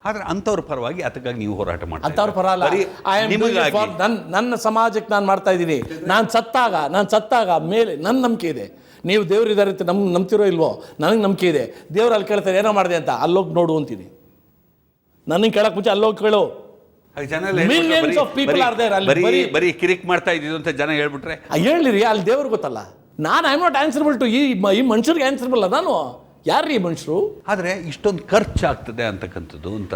ಆದ್ರೆ ಅಂಥವ್ರ ಪರವಾಗಿ ಅದಕ್ಕಾಗಿ ನೀವು ಹೋರಾಟ ಮಾಡ್ತೀವಿ. ಅಂಥವ್ರ ಪರ ಅಲ್ಲ. ನನ್ನ ಸಮಾಜಕ್ಕೆ ನಾನು ಮಾಡ್ತಾ ಇದ್ದೀನಿ. ನಾನು ಸತ್ತಾಗ ಮೇಲೆ ನನ್ನ ನಂಬಿಕೆ ಇದೆ. ನೀವು ದೇವ್ರು ಇದ್ದಾರೆ ಅಂತ ನಂಬ್ತಿರೋ ಇಲ್ವೋ, ನನಗೆ ನಂಬಿಕೆ ಇದೆ. ದೇವ್ರು ಅಲ್ಲಿ ಕೇಳ್ತಾರೆ ಏನೋ ಮಾಡಿದೆ ಅಂತ, ಅಲ್ಲೋಗಿ ನೋಡು ಅಂತೀನಿ. ನನಗೆ ಕೇಳಕ್ಕೆ ಮುಂಚೆ ಅಲ್ಲೋಗಿ ಕೇಳು. ಬರೀ ಕಿರಿಕ್ ಮಾಡ್ತಾ ಇದ್ದಿದ್ದು ಅಂತ ಜನ ಹೇಳ್ಬಿಟ್ರೆ ಹೇಳಿರಿ, ಅಲ್ಲಿ ದೇವ್ರಿಗೆ ಗೊತ್ತಲ್ಲ. ನಾನು I am not answerable to ಈ ಮನುಷ್ಯರಿಗೆ ಆನ್ಸರಬಲ್ ಅಲ್ಲ. ನಾನು ಯಾರ್ರೀ ಈ ಮನುಷ್ಯರು? ಆದರೆ ಇಷ್ಟೊಂದು ಖರ್ಚಾಗ್ತದೆ ಅಂತಕ್ಕಂಥದ್ದು ಅಂತ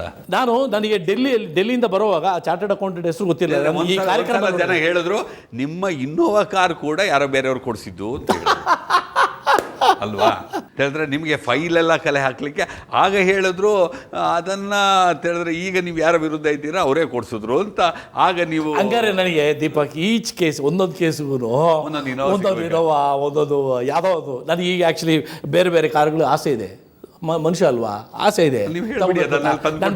ನನಗೆ ಡೆಲ್ಲಿಯಿಂದ ಬರುವಾಗ ಚಾರ್ಟರ್ಡ್ ಅಕೌಂಟೆಂಟ್ ಹೆಸರು ಗೊತ್ತಿಲ್ಲ. ಈ ಕಾರ್ಯಕ್ರಮ ಜನ ಹೇಳಿದ್ರು ನಿಮ್ಮ ಇನ್ನೋವಾ ಕಾರ್ ಕೂಡ ಯಾರೋ ಬೇರೆಯವ್ರು ಕೊಡಿಸಿದ್ದು ಅಂತ ಅಲ್ವಾ ಹೇಳಿದ್ರೆ, ನಿಮಗೆ ಫೈಲೆಲ್ಲ ಕಲೆ ಹಾಕ್ಲಿಕ್ಕೆ ಆಗ ಹೇಳಿದ್ರು. ಅದನ್ನ ಹೇಳಿದ್ರೆ ಈಗ ನೀವು ಯಾರ ವಿರುದ್ಧ ಇದ್ದೀರಾ ಅವರೇ ಕೊಡಿಸಿದ್ರು ಅಂತ. ಆಗ ನೀವು ಹಂಗಾರೆ ನನಗೆ ದೀಪಕ್ ಈಚ್ ಕೇಸ್ ಒಂದೊಂದು ಕೇಸ್ಗೂ ಒಂದೊಂದು ಇನೋವಾ, ಒಂದೊಂದು ಯಾವುದೋ ಅದು. ನನಗೆ ಈಗ ಆ್ಯಕ್ಚುಲಿ ಬೇರೆ ಬೇರೆ ಕಾರುಗಳು ಆಸೆ ಇದೆ. ಮನುಷ್ಯ ಅಲ್ವಾ, ಆಸೆ ಇದೆ. ನಾನು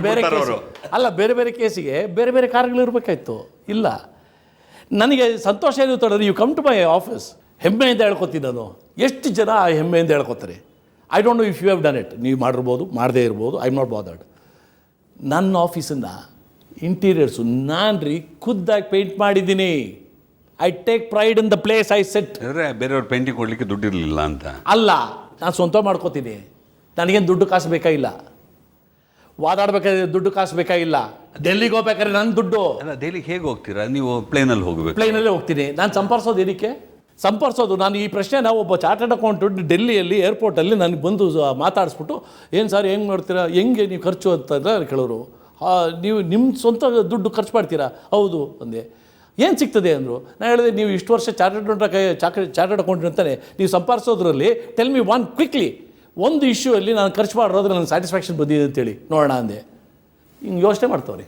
ಬೇರೆ ಬೇರೆ ಕೇಸಿಗೆ ಬೇರೆ ಬೇರೆ ಕಾರುಗಳು ಇರಬೇಕಾಯ್ತು. ಇಲ್ಲ, ನನಗೆ ಸಂತೋಷ ಏನು ತೊಡೋದು, you come to my office, ಹೆಮ್ಮೆಯಿಂದ ಹೇಳ್ಕೊತೀನಿ ನಾನು. ಎಷ್ಟು ಜನ ಹೆಮ್ಮೆಯಿಂದ ಹೇಳ್ಕೊತಾರೆ. I don't know if you have done it. ನೀವು ಮಾಡಿರ್ಬೋದು, ಮಾಡದೇ ಇರ್ಬೋದು, ಐ ಆಮ್ ನಾಟ್ ಬಾದರ್ಡ್. ನನ್ನ ಆಫೀಸನ್ನು ಇಂಟೀರಿಯರ್ಸು ನಾನು ಖುದ್ದಾಗಿ ಪೇಂಟ್ ಮಾಡಿದ್ದೀನಿ. I take pride in the place I set. ಬೇರೆಯವ್ರು ಪೇಂಟಿಂಗ್ ಕೊಡಲಿಕ್ಕೆ ದುಡ್ಡು ಇರಲಿಲ್ಲ ಅಂತ ಅಲ್ಲ, ನಾನು ಸ್ವಂತ ಮಾಡ್ಕೋತೀನಿ. ನನಗೇನು ದುಡ್ಡು ಕಾಸು ಬೇಕಾಗಿಲ್ಲ. ವಾದಾಡ್ಬೇಕಾದ್ರೆ ದುಡ್ಡು ಕಾಸು ಬೇಕಾಗಿಲ್ಲ. ಡೆಲ್ಲಿಗೆ ಹೋಗ್ಬೇಕಾದ್ರೆ ನನ್ನ ದುಡ್ಡು. ಅಲ್ಲ, ಡೆಲ್ಲಿಗೆ ಹೇಗೆ ಹೋಗ್ತೀರಾ ನೀವು? ಪ್ಲೇನಲ್ಲಿ ಹೋಗಬೇಕು. ಪ್ಲೇನಲ್ಲೇ ಹೋಗ್ತೀನಿ. ನಾನು ಸಂಪರ್ಸೋದು ಏನಕ್ಕೆ? ನಾನು ಈ ಪ್ರಶ್ನೆನ ಒಬ್ಬ ಚಾರ್ಟರ್ಡ್ ಅಕೌಂಟೆಂಟ್ ಡೆಲ್ಲಿಯಲ್ಲಿ ಏರ್ಪೋರ್ಟಲ್ಲಿ ನನಗೆ ಬಂದು ಮಾತಾಡಿಸ್ಬಿಟ್ಟು, ಏನು ಸರ್ ಹೆಂಗೆ ಮಾಡ್ತೀರಾ, ಹೆಂಗೆ ನೀವು ಖರ್ಚು ಅಂತಂದರೆ ಕೇಳೋರು. ನೀವು ನಿಮ್ಮ ಸ್ವಂತ ದುಡ್ಡು ಖರ್ಚು ಮಾಡ್ತೀರಾ? ಹೌದು ಅಂದೆ. ಏನು ಸಿಗ್ತದೆ ಅಂದರು. ನಾನು ಹೇಳಿದೆ, ನೀವು ಇಷ್ಟು ವರ್ಷ ಚಾರ್ಟರ್ಡ್ ಅಕೌಂಟೆಂಟ್ ಅಂತಾನೆ ನೀವು ಸಂಪಾದಿಸೋದ್ರಲ್ಲಿ ಟೆಲ್ ಮಿ ಒನ್ ಕ್ವಿಕ್ಲಿ, ಒಂದು ಇಶ್ಯೂ ಅಲ್ಲಿ ನಾನು ಖರ್ಚು ಮಾಡಿರೋದ್ರೆ ನನಗೆ ಸ್ಯಾಟಿಸ್ಫ್ಯಾಕ್ಷನ್ ಬಂದಿದೆ ಅಂತೇಳಿ ನೋಡೋಣ ಅಂದೆ. ಹಿಂಗೆ ಯೋಚನೆ ಮಾಡ್ತವ್ರಿ.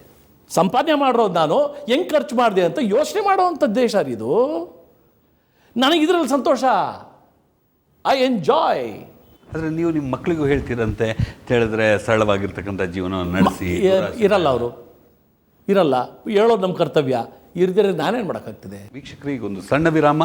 ಸಂಪಾದನೆ ಮಾಡಿರೋದು ನಾನು ಹೆಂಗೆ ಖರ್ಚು ಮಾಡಿದೆ ಅಂತ ಯೋಚನೆ ಮಾಡೋವಂಥ ದೇಶ ಇದು. ನನಗೆ ಇದರಲ್ಲಿ ಸಂತೋಷ. I enjoy. ಆದರೆ ನೀವು ನಿಮ್ಮ ಮಕ್ಕಳಿಗೂ ಹೇಳ್ತೀರಂತೆ ಹೇಳಿದ್ರೆ ಸರಳವಾಗಿರ್ತಕ್ಕಂಥ ಜೀವನವನ್ನು ನಡೆಸಿ. ಇರಲ್ಲ, ಅವರು ಇರಲ್ಲ. ಹೇಳೋದು ನಮ್ಮ ಕರ್ತವ್ಯ. ಇರ್ದಿರ ನಾನೇನು ಮಾಡೋಕ್ಕಾಗ್ತದೆ? ವೀಕ್ಷಕರಿಗೆ ಒಂದು ಸಣ್ಣ ವಿರಾಮ.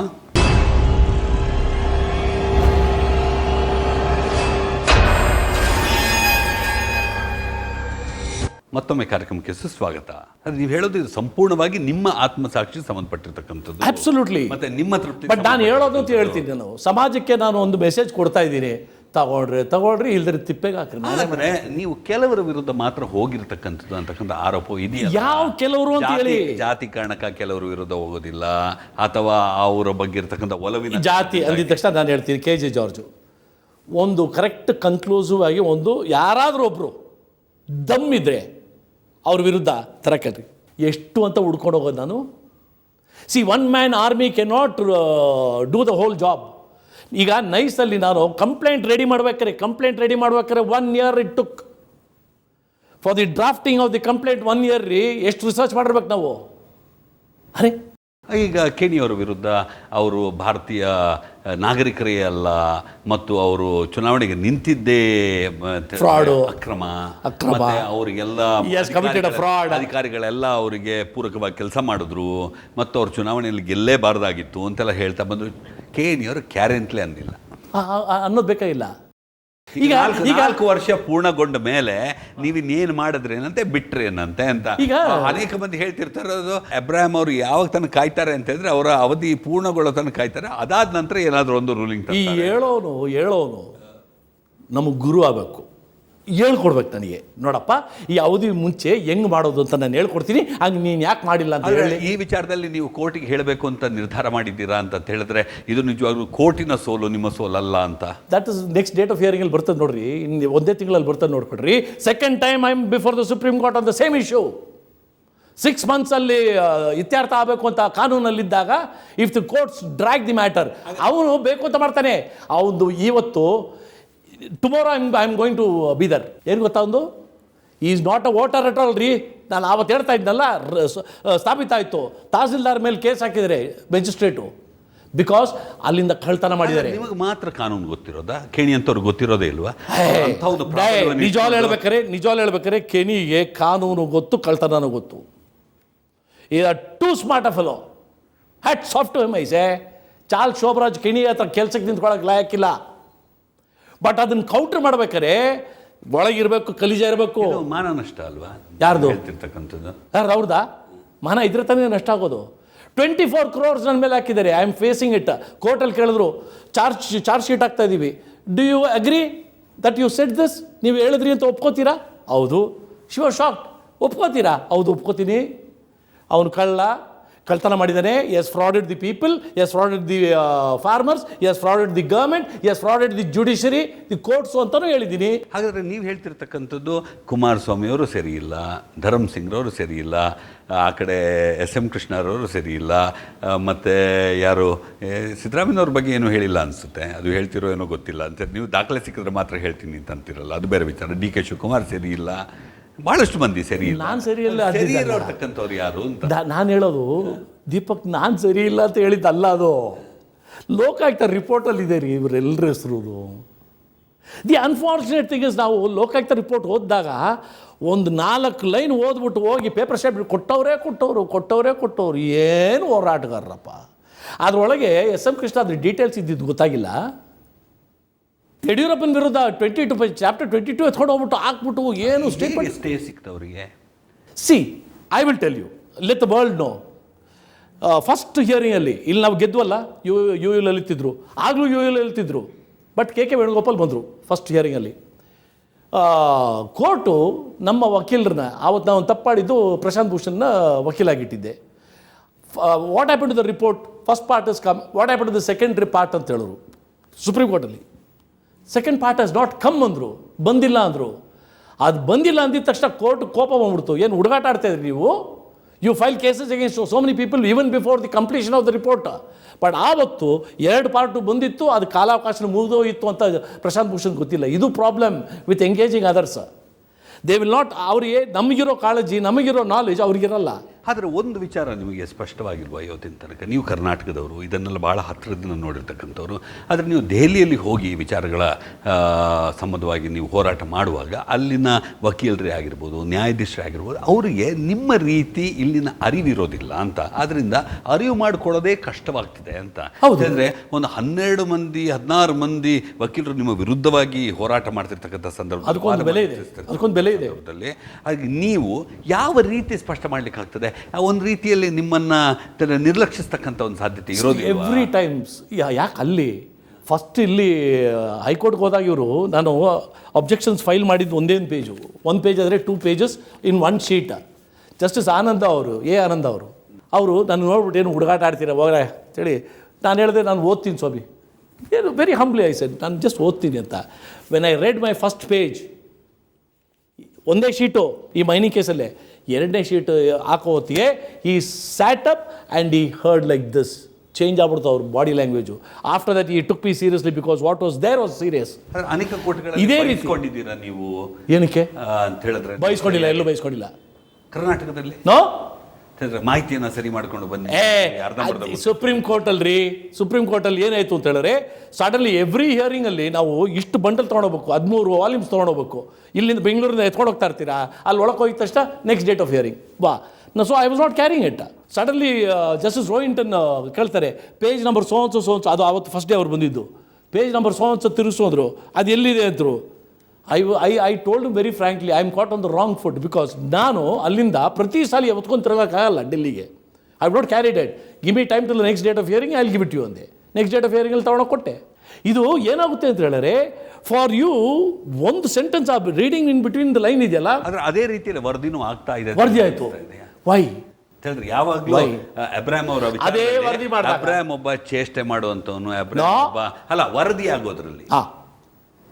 ಮತ್ತೊಮ್ಮೆ ಕಾರ್ಯಕ್ರಮಕ್ಕೆ ಸುಸ್ವಾಗತ. ಅದು ನೀವು ಹೇಳೋದು ಇದು ಸಂಪೂರ್ಣವಾಗಿ ನಿಮ್ಮ ಆತ್ಮಸಾಕ್ಷಿ ಸಂಬಂಧಪಟ್ಟಿರ್ತಕ್ಕಂಥದ್ದು. ಅಬ್ಸಲ್ಯೂಟ್ಲಿ. ಮತ್ತೆ ನಿಮ್ಮ ತೃಪ್ತಿ. ಬಟ್ ನಾನು ಹೇಳೋದು ಅಂತ ಹೇಳ್ತೀನಿ. ನಾನು ಸಮಾಜಕ್ಕೆ ನಾನು ಒಂದು ಮೆಸೇಜ್ ಕೊಡ್ತಾ ಇದ್ದೀನಿ. ತಗೊಳ್ರಿ ಇಲ್ದ್ರೆ ತಿಪ್ಪೆಗೆ ಹಾಕ್ರಿ. ಆದರೆ ನೀವು ಕೆಲವರ ವಿರುದ್ಧ ಮಾತ್ರ ಹೋಗಿರ್ತಕ್ಕಂಥದ್ದು ಅಂತಕ್ಕಂಥ ಆರೋಪ ಇದೆಯಾ? ಯಾವ ಕೆಲವರು ಅಂತ ಹೇಳಿ? ಜಾತಿ ಕಾರಣಕ್ಕೆ ಕೆಲವರು ವಿರುದ್ಧ ಹೋಗೋದಿಲ್ಲ, ಅಥವಾ ಅವರ ಬಗ್ಗೆ ಇರ್ತಕ್ಕಂಥ ಒಲವಿನ ಜಾತಿ ಅಂದಿದ ತಕ್ಷಣ ನಾನು ಹೇಳ್ತೀನಿ, KJ ಜಾರ್ಜು ಒಂದು ಕರೆಕ್ಟ್ ಕನ್ಕ್ಲೂಸಿವ್ ಆಗಿ ಒಂದು ಯಾರಾದರೂ ಒಬ್ಬರು ದಮ್ ಇದ್ರೆ ಅವ್ರ ವಿರುದ್ಧ ತರಕರಿ ಎಷ್ಟು ಅಂತ ಹುಡ್ಕೊಂಡು ಹೋಗೋದು ನಾನು. One man army cannot do the whole job. ಈಗ ನೈಸಲ್ಲಿ ನಾನು ಕಂಪ್ಲೇಂಟ್ ರೆಡಿ ಮಾಡ್ಬೇಕಾರೆ 1 year it took for the drafting of the complaint. 1 year ರೀ. ಎಷ್ಟು ರಿಸರ್ಚ್ ಮಾಡಿರ್ಬೇಕು ನಾವು. ಅರೆ ಈಗ ಕೆನಿಯವರ ವಿರುದ್ಧ ಅವರು ಭಾರತೀಯ ನಾಗರಿಕರೇ ಅಲ್ಲ ಮತ್ತು ಅವರು ಚುನಾವಣೆಗೆ ನಿಂತಿದ್ದೇ ಫ್ರಾಡು, ಅಕ್ರಮ, ಅವರಿಗೆಲ್ಲ ಅಧಿಕಾರಿಗಳೆಲ್ಲ ಅವರಿಗೆ ಪೂರಕವಾಗಿ ಕೆಲಸ ಮಾಡಿದ್ರು ಮತ್ತು ಅವ್ರು ಚುನಾವಣೆಯಲ್ಲಿ ಗೆಲ್ಲೇಬಾರ್ದಾಗಿತ್ತು ಅಂತೆಲ್ಲ ಹೇಳ್ತಾ ಬಂದರು. ಕೆನಿಯವರು ಕ್ಯಾರೆ ಅಂತಲೇ ಅಂದಿಲ್ಲ ಅನ್ನೋದು ಬೇಕಾಗಿಲ್ಲ. ಈಗ 4 ವರ್ಷ ಪೂರ್ಣಗೊಂಡ ಮೇಲೆ ನೀವಿನ್ನೇನು ಮಾಡಿದ್ರೇನಂತೆ ಬಿಟ್ರೇನಂತೆ ಅಂತ ಈಗ ಅನೇಕ ಮಂದಿ ಹೇಳ್ತಿರ್ತಾರದು. ಅಬ್ರಾಹಂ ಅವರು ಯಾವಾಗ ತನಕ ಕಾಯ್ತಾರೆ ಅಂತ ಹೇಳಿದ್ರೆ ಅವರ ಅವಧಿ ಪೂರ್ಣಗೊಳ್ಳೋ ತನಕ ಕಾಯ್ತಾರೆ. ಅದಾದ ನಂತರ ಏನಾದರೂ ಒಂದು ರೂಲಿಂಗ್. ಹೇಳೋನು ನಮಗೆ ಗುರು ಆಗಬೇಕು, ಹೇಳ್ಕೊಡ್ಬೇಕು ನನಗೆ. ನೋಡಪ್ಪ ಈ ಅವಧಿ ಮುಂಚೆ ಹೆಂಗೆ ಮಾಡೋದು ಅಂತ ನಾನು ಹೇಳ್ಕೊಡ್ತೀನಿ, ಹಂಗೆ ನೀನು ಯಾಕೆ ಮಾಡಿಲ್ಲ ಅಂತ ಹೇಳಿ. ಈ ವಿಚಾರದಲ್ಲಿ ನೀವು ಕೋರ್ಟಿಗೆ ಹೇಳಬೇಕು ಅಂತ ನಿರ್ಧಾರ ಮಾಡಿದ್ದೀರಾ ಅಂತ ಹೇಳಿದ್ರೆ ಇದು ನಿಜವಾಗ್ಲೂ ಕೋರ್ಟಿನ ಸೋಲು, ನಿಮ್ಮ ಸೋಲಲ್ಲ ಅಂತ. That is next date of ಹಿಯರಿಂಗಲ್ಲಿ ಬರ್ತದೆ ನೋಡ್ರಿ, ಇನ್ನು ಒಂದೇ ತಿಂಗಳಲ್ಲಿ ಬರ್ತದೆ ನೋಡ್ಕೊಡ್ರಿ. Second time I am before the Supreme Court on the same issue. 6 monthsಲ್ಲಿ ಇತ್ಯರ್ಥ ಆಗಬೇಕು ಅಂತ ಕಾನೂನಲ್ಲಿದ್ದಾಗ, if the courts drag the matter, ಅವನು ಬೇಕು ಅಂತ ಮಾಡ್ತಾನೆ. ಅವನು ಇವತ್ತು tomorrow I am going to Bidar, ಏನು ಗೊತ್ತಾ, ಒಂದು is not a voter at all ರೀ. ನಾನು ಆವತ್ತು ಹೇಳ್ತಾ ಇದ್ನಲ್ಲ, ಸ್ಥಾಪಿತ ಆಯಿತು, ತಹಸೀಲ್ದಾರ್ ಮೇಲೆ ಕೇಸ್ ಹಾಕಿದರೆ ಮೆಜಿಸ್ಟ್ರೇಟು, ಬಿಕಾಸ್ ಅಲ್ಲಿಂದ ಕಳ್ತನ ಮಾಡಿದ್ದಾರೆ. ನಿಮಗೆ ಮಾತ್ರ ಕಾನೂನು ಗೊತ್ತಿರೋದಾ? ಕೇಣಿ ಅಂತವ್ರಿಗೆ ಗೊತ್ತಿರೋದೇ ಇಲ್ವಾ? ನಿಜವಾಗ್ಲೂ ಹೇಳ್ಬೇಕಾರೆ ಕೆಣಿಗೆ ಕಾನೂನು ಗೊತ್ತು, ಕಳ್ತನೂ ಗೊತ್ತು. Is a too smart a fellow. Hats off to him I say. Charles Sobhraj ಕೆಣಿ ಹತ್ರ ಕೆಲ್ಸಕ್ಕೆ ನಿಂತ್ಕೊಳ್ಳೋಕೆ ಲಾಯಕ್ಕಿಲ್ಲ. ಬಟ್ ಅದನ್ನು ಕೌಂಟರ್ ಮಾಡ್ಬೇಕಾರೆ ಒಳಗಿರ್ಬೇಕು, ಕಲಿಜ ಇರಬೇಕು. ಮಾನ ನಷ್ಟ ಅಲ್ವಾ ಯಾರ್ದು ಹೇಳ್ತಿರ್ತಕ್ಕಂಥದ್ದು? ಯಾರು ಅವ್ರದಾ? ಮಾನ ಇದ್ರೆ ತಾನೇ ನಷ್ಟ ಆಗೋದು. 24 crores ನನ್ನ ಮೇಲೆ ಹಾಕಿದ್ದಾರೆ. I am facing it. ಕೋರ್ಟಲ್ಲಿ ಕೇಳಿದ್ರು, ಚಾರ್ಜ್ ಶೀಟ್ ಹಾಕ್ತಾ ಇದ್ದೀವಿ, do you agree that you said this? ನೀವು ಹೇಳಿದ್ರಿ ಅಂತ ಒಪ್ಕೋತೀರಾ? ಹೌದು. She was shocked. ಒಪ್ಕೋತೀರಾ? ಹೌದು ಒಪ್ಕೋತೀನಿ. ಅವನು ಕಳ್ತನ ಮಾಡಿದ್ದಾನೆ. He's frauded the people, he's frauded the farmers, he's frauded the government, he's frauded the judiciary, the courts ಅಂತಲೂ ಹೇಳಿದ್ದೀನಿ. ಹಾಗಾದರೆ ನೀವು ಹೇಳ್ತಿರ್ತಕ್ಕಂಥದ್ದು ಕುಮಾರಸ್ವಾಮಿ ಅವರು ಸರಿ ಇಲ್ಲ, ಧರಮ್ ಸಿಂಗ್ರವರು ಸರಿ ಇಲ್ಲ, ಆ ಕಡೆ SM ಕೃಷ್ಣರವರು ಸರಿ ಇಲ್ಲ, ಮತ್ತು ಯಾರು ಸಿದ್ದರಾಮಯ್ಯವ್ರ ಬಗ್ಗೆ ಏನೂ ಹೇಳಿಲ್ಲ ಅನಿಸುತ್ತೆ. ಅದು ಹೇಳ್ತಿರೋ ಏನೋ ಗೊತ್ತಿಲ್ಲ ಅಂತ ನೀವು ದಾಖಲೆ ಸಿಕ್ಕಿದ್ರೆ ಮಾತ್ರ ಹೇಳ್ತೀನಿ ಅಂತ ಅಂತಿರಲ್ಲ, ಅದು ಬೇರೆ ವಿಚಾರ. DK ಶಿವಕುಮಾರ್ ಸರಿ ಇಲ್ಲ, ಭಾಳಷ್ಟು ಮಂದಿ ಸರಿ ಇಲ್ಲ. ನಾನು ಸರಿ ಇಲ್ಲ ಇರ್ತಕ್ಕಂಥವ್ರು ಯಾರು ಅಂತ ನಾನು ಹೇಳೋದು. ದೀಪಕ್ ನಾನು ಸರಿ ಇಲ್ಲ ಅಂತ ಹೇಳಿದ್ದಲ್ಲ, ಅದು ಲೋಕಾಯುಕ್ತ ರಿಪೋರ್ಟಲ್ಲಿ ಇದೆ ರೀ ಇವರೆಲ್ಲರ ಹೆಸರು. ದಿ ಅನ್ಫಾರ್ಚುನೇಟ್ ಥಿಂಗ್ ಇಸ್, ನಾವು ಲೋಕಾಯುಕ್ತ ರಿಪೋರ್ಟ್ ಓದಿದಾಗ ಒಂದು 4 ಲೈನ್ ಓದ್ಬಿಟ್ಟು ಹೋಗಿ ಪೇಪರ್ ಸ್ಟೇಟ್ ಕೊಟ್ಟವ್ರು ಏನು ಹೋರಾಟಗಾರರಪ್ಪ. ಅದರೊಳಗೆ SM ಕೃಷ್ಣ ಅದ್ರ ಡೀಟೇಲ್ಸ್ ಇದ್ದಿದ್ದು ಗೊತ್ತಾಗಿಲ್ಲ. ಯಡಿಯೂರಪ್ಪನ ವಿರುದ್ಧ 22 ಚಾಪ್ಟರ್ 22 ಎತ್ಕೊಂಡು ಹೋಗ್ಬಿಟ್ಟು ಹಾಕ್ಬಿಟ್ಟು ಏನು ಸ್ಟೇಟ್ಮೆಂಟ್ ಸ್ಟೇ ಸಿಕ್ತವರಿಗೆ. See I will tell you, let the world know. First ಹಿಯರಿಂಗಲ್ಲಿ ಇಲ್ಲಿ ನಾವು ಗೆದ್ವಲ್ಲ, ಯು ಎಲ್ ಎಲ್ತಿದ್ರು, ಆಗಲೂ ಯು ಎಲ್ ಎಲ್ತಿದ್ರು. ಬಟ್ KK ವೇಣುಗೋಪಾಲ್ ಬಂದರು ಫಸ್ಟ್ ಹಿಯರಿಂಗಲ್ಲಿ. ಕೋರ್ಟು ನಮ್ಮ ವಕೀಲರನ್ನ, ಆವತ್ತು ನಾವು ತಪ್ಪಾಡಿದ್ದು ಪ್ರಶಾಂತ್ ಭೂಷಣ್ನ ವಕೀಲಾಗಿಟ್ಟಿದ್ದೆ. What happen to the report? First part is come, what happen to the secondary part ಅಂತ ಹೇಳೋರು ಸುಪ್ರೀಂ ಕೋರ್ಟಲ್ಲಿ. Second part has not come ಅಂದರು, ಬಂದಿಲ್ಲ ಅಂದರು. ಅದು ಬಂದಿಲ್ಲ ಅಂದಿದ ತಕ್ಷಣ ಕೋರ್ಟ್ ಕೋಪ ಬಂದ್ಬಿಡ್ತು. ಏನು ಹುಡುಗಾಟ ಆಡ್ತಾಯಿದ್ರಿ ನೀವು? You file cases against so many people even before the completion of the report. But ಆವತ್ತು 2 ಪಾರ್ಟು ಬಂದಿತ್ತು, ಅದು ಕಾಲಾವಕಾಶ ಮುಗಿದೋಯಿತ್ತು ಅಂತ ಪ್ರಶಾಂತ್ ಭೂಷಣ್ ಗೊತ್ತಿಲ್ಲ. ಇದು problem with engaging others. They will not, ಅವರಿಗೆ ನಮಗಿರೋ ಕಾಳಜಿ, ನಮಗಿರೋ ನಾಲೆಜ್ ಅವ್ರಿಗಿರಲ್ಲ. ಆದರೆ ಒಂದು ವಿಚಾರ ನಿಮಗೆ ಸ್ಪಷ್ಟವಾಗಿಲ್ವ ಇವತ್ತಿನ ತನಕ? ನೀವು ಕರ್ನಾಟಕದವರು, ಇದನ್ನೆಲ್ಲ ಭಾಳ ಹತ್ತಿರದಿಂದ ನೋಡಿರ್ತಕ್ಕಂಥವ್ರು. ಆದರೆ ನೀವು ದೆಹಲಿಯಲ್ಲಿ ಹೋಗಿ ವಿಚಾರಗಳ ಸಂಬಂಧವಾಗಿ ನೀವು ಹೋರಾಟ ಮಾಡುವಾಗ ಅಲ್ಲಿನ ವಕೀಲರೇ ಆಗಿರ್ಬೋದು, ನ್ಯಾಯಾಧೀಶರೇ ಆಗಿರ್ಬೋದು, ಅವರಿಗೆ ನಿಮ್ಮ ರೀತಿ ಇಲ್ಲಿನ ಅರಿವಿರೋದಿಲ್ಲ ಅಂತ. ಆದ್ದರಿಂದ ಅರಿವು ಮಾಡಿಕೊಳ್ಳೋದೇ ಕಷ್ಟವಾಗ್ತಿದೆ ಅಂತ. ಅಂದರೆ ಒಂದು 12 ಮಂದಿ 16 ಮಂದಿ ವಕೀಲರು ನಿಮ್ಮ ವಿರುದ್ಧವಾಗಿ ಹೋರಾಟ ಮಾಡ್ತಿರ್ತಕ್ಕಂಥ ಸಂದರ್ಭದಲ್ಲಿ ಅದಕ್ಕೊಂದು ಬೆಲೆ ಇದೆ. ಹಾಗೆ ನೀವು ಯಾವ ರೀತಿ ಸ್ಪಷ್ಟ ಮಾಡಲಿಕ್ಕೆ ಆಗ್ತದೆ? ಒಂದು ರೀತಿಯಲ್ಲಿ ನಿಮ್ಮನ್ನು ನಿರ್ಲಕ್ಷಿಸ್ತಕ್ಕಂಥ ಒಂದು ಸಾಧ್ಯತೆ ಇರೋದು ಎವ್ರಿ ಟೈಮ್ಸ್. ಯಾಕೆ ಅಲ್ಲಿ ಫಸ್ಟ್ ಇಲ್ಲಿ ಹೈಕೋರ್ಟ್ಗೆ ಹೋದಾಗ ಇವರು, ನಾನು ಅಬ್ಜೆಕ್ಷನ್ಸ್ ಫೈಲ್ ಮಾಡಿದ್ದು ಒಂದೇ ಪೇಜು, 1 ಪೇಜ್ ಆದರೆ 2 pages ಇನ್ 1 ಶೀಟ್. ಜಸ್ಟಿಸ್ ಆನಂದ ಅವರು, ಆನಂದ ಅವರು ನಾನು ನೋಡ್ಬಿಟ್ಟು ಏನು ಹುಡುಗಾಟ ಆಡ್ತೀರಾ ಹೋಗ್ರೆ ಅಂತೇಳಿ ನಾನು ಹೇಳಿದೆ, ನಾನು ಓದ್ತೀನಿ ಸ್ವಾಮಿ, ಏನು ವೆರಿ ಹಂಬ್ಲಿ ಐ ಸೆಡ್, ನಾನು ಜಸ್ಟ್ ಓದ್ತೀನಿ ಅಂತ. When I read my first page, ಒಂದೇ ಶೀಟು ಈ ಮೈನಿಂಗ್ ಕೇಸಲ್ಲೇ, 2ನೇ ಶೀಟ್ ಹಾಕೋ ಹೊತ್ತಿಗೆ he sat up and he heard like this, change ಆಗ್ಬಿಡ್ತು ಅವ್ರ body language. After that he took me seriously because what was there was serious. ಅನೇಕ ಕೋರ್ಟ್ಗಳಲ್ಲಿ ಇದೇ ರೀತಿ ಬಯಸ್ಕೊಂಡಿದ್ದೀರಾ ನೀವು? ಏನಕ್ಕೆ ಅಂತ ಹೇಳಿದ್ರೆ ಬಯಸ್ಕೊಂಡಿಲ್ಲ, ಎಲ್ಲೂ ಬಯಸ್ಕೊಂಡಿಲ್ಲ. ಕರ್ನಾಟಕದಲ್ಲಿ ನೋ ಮಾಹಿತಿಯನ್ನು ಸರಿ ಮಾಡ್ಕೊಂಡು ಬನ್ನಿ. ಸುಪ್ರೀಂ ಕೋರ್ಟಲ್ಲಿ ಏನಾಯಿತು ಅಂತ ಹೇಳಿದ್ರೆ, ಸಡನ್ಲಿ ಎವ್ರಿ ಹಿಯರಿಂಗಲ್ಲಿ ನಾವು ಇಷ್ಟು ಬಂಡಲ್ ತೊಗೊಂಡೋಗ್ಬೇಕು, 13 ವಾಲ್ಯೂಮ್ಸ್ ತೊಗೊಂಡೋಗ್ಬೇಕು. ಇಲ್ಲಿಂದ ಬೆಂಗಳೂರಿಂದ ಎತ್ಕೊಂಡು ಹೋಗ್ತಾ ಇರ್ತೀರಾ, ಅಲ್ಲಿ ಒಳಗೆ ಹೋಗಿದ ತಕ್ಷಣ ನೆಕ್ಸ್ಟ್ ಡೇಟ್ ಆಫ್ ಹಿಯರಿಂಗ್ ಬಾ. So I was not carrying it. Suddenly Justice Rohinton ಕೇಳ್ತಾರೆ, ಪೇಜ್ ನಂಬರ್ ಸೋನ್ಸು, ಅದು ಆವತ್ತು ಫಸ್ಟ್ ಡೇ ಅವ್ರು ಬಂದಿದ್ದು, ಪೇಜ್ ನಂಬರ್ ಸೋನ್ಸು ತಿರುಗಿಸೋದ್ರು, ಅದು ಎಲ್ಲಿದೆ ಅಂದರು. I told very frankly, I am caught on the wrong foot, because ನಾನು ಅಲ್ಲಿಂದ ಪ್ರತಿ ಸಾಲ ಹೊತ್ಕೊಂಡು ತಿರುಗೋಕ್ಕಾಗಲ್ಲ ಡೆಲ್ಲಿಗೆ. I would not carried it. Give me time to the next date of hearing, I will give it you ಅಂದೆ. Next date of ಹಿಯರಿಂಗಲ್ಲಿ ತೊಗೊಂಡೋಗಿ ಕೊಟ್ಟೆ. ಇದು ಏನಾಗುತ್ತೆ ಅಂತ ಹೇಳಿದ್ರೆ ಫಾರ್ ಯು ಒಂದು ಸೆಂಟೆನ್ಸ್ ಆ reading in between the line ಇದೆಯಲ್ಲ, ಆದ್ರೆ ಅದೇ ರೀತಿಯಲ್ಲಿ ವರದಿನೂ ಆಗ್ತಾ ಇದೆ. ವರದಿ ಆಯಿತು. ವೈ ಹೇಳಿದ್ರೆ ಯಾವಾಗಲೂ ಅಬ್ರಾಮ್ ಅವರ ಅದೇ ವರದಿ ಮಾಡಿದಾಗ ಅಬ್ರಾಮ್ ಒಬ್ಬ ಚೇಷ್ಟೆ ಮಾಡುವಂತವನು, ಅಬ್ರಾಮ್ ಒಬ್ಬ ಅಲ್ಲ ವರದಿ ಆಗೋದ್ರಲ್ಲಿ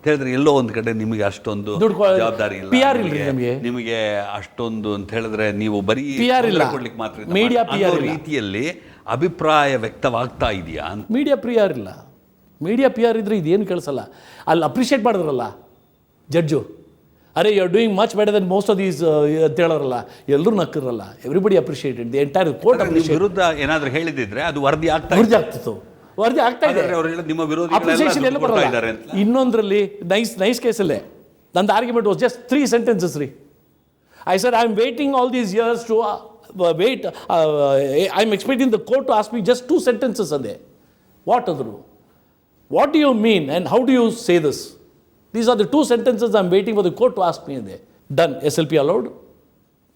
ಹೇಳಿದ್ರೆ ಎಲ್ಲೋ ಒಂದ್ ಕಡೆ ನಿಮಗೆ ಅಷ್ಟೊಂದು ಜವಾಬ್ದಾರಿ ಇಲ್ಲ, PR ಇಲ್ಲ ನಿಮಗೆ ಅಷ್ಟೊಂದು ಅಂತ ಹೇಳಿದ್ರೆ ನೀವು ಬರೀ PR ಇಲ್ಲ, ಕೊಡ್ಲಿಕ್ಕೆ ಮಾತ್ರ ಮೀಡಿಯಾ PR ರೀತಿಯಲ್ಲಿ ಅಭಿಪ್ರಾಯ ವ್ಯಕ್ತವಾಗ್ತಾ ಇದೆಯಾ ಅಂತ. ಮೀಡಿಯಾ PR ಇಲ್ಲ. ಮೀಡಿಯಾ PR ಇದ್ರೆ ಇದೇನು ಕೇಳಿಸಲ್ಲ. ಅಲ್ಲಿ ಅಪ್ರಿಷಿಯೇಟ್ ಮಾಡಿದ್ರಲ್ಲ judge, are you are doing much better than most of these ಅಂತ ಹೇಳೋರಲ್ಲ, ಎಲ್ಲರೂ ನಕ್ಕರಲ್ಲ. Everybody appreciated, the entire court ವಿರುದ್ಧ ಏನಾದರೂ ಹೇಳಿದಿದ್ರೆ ಅದು ವರದಿ ಆಗ್ತಿತ್ತು. ವರದಿ ಆಗ್ತಾ ಇದೆ. ನಿಮ್ಮ ಅಪ್ರಿಸಿಯೇಷನ್ ಎಲ್ಲ ಬರಲ್ಲ. ಇನ್ನೊಂದರಲ್ಲಿ ನೈಸ್ ಕೇಸಲ್ಲೇ ನಂದು ಆರ್ಗ್ಯುಮೆಂಟ್ ವಾಸ್ ಜಸ್ಟ್ 3 sentences ರೀ. I sir I am waiting all these years to wait, I am expecting the court to ask me just 2 sentences ಅಂದೆ. ವಾಟ್ ಅಂದರು? What do you mean and how do you say this? These are the 2 sentences I am waiting for the court to ask me ಅಂದೆ. Done, SLP allowed.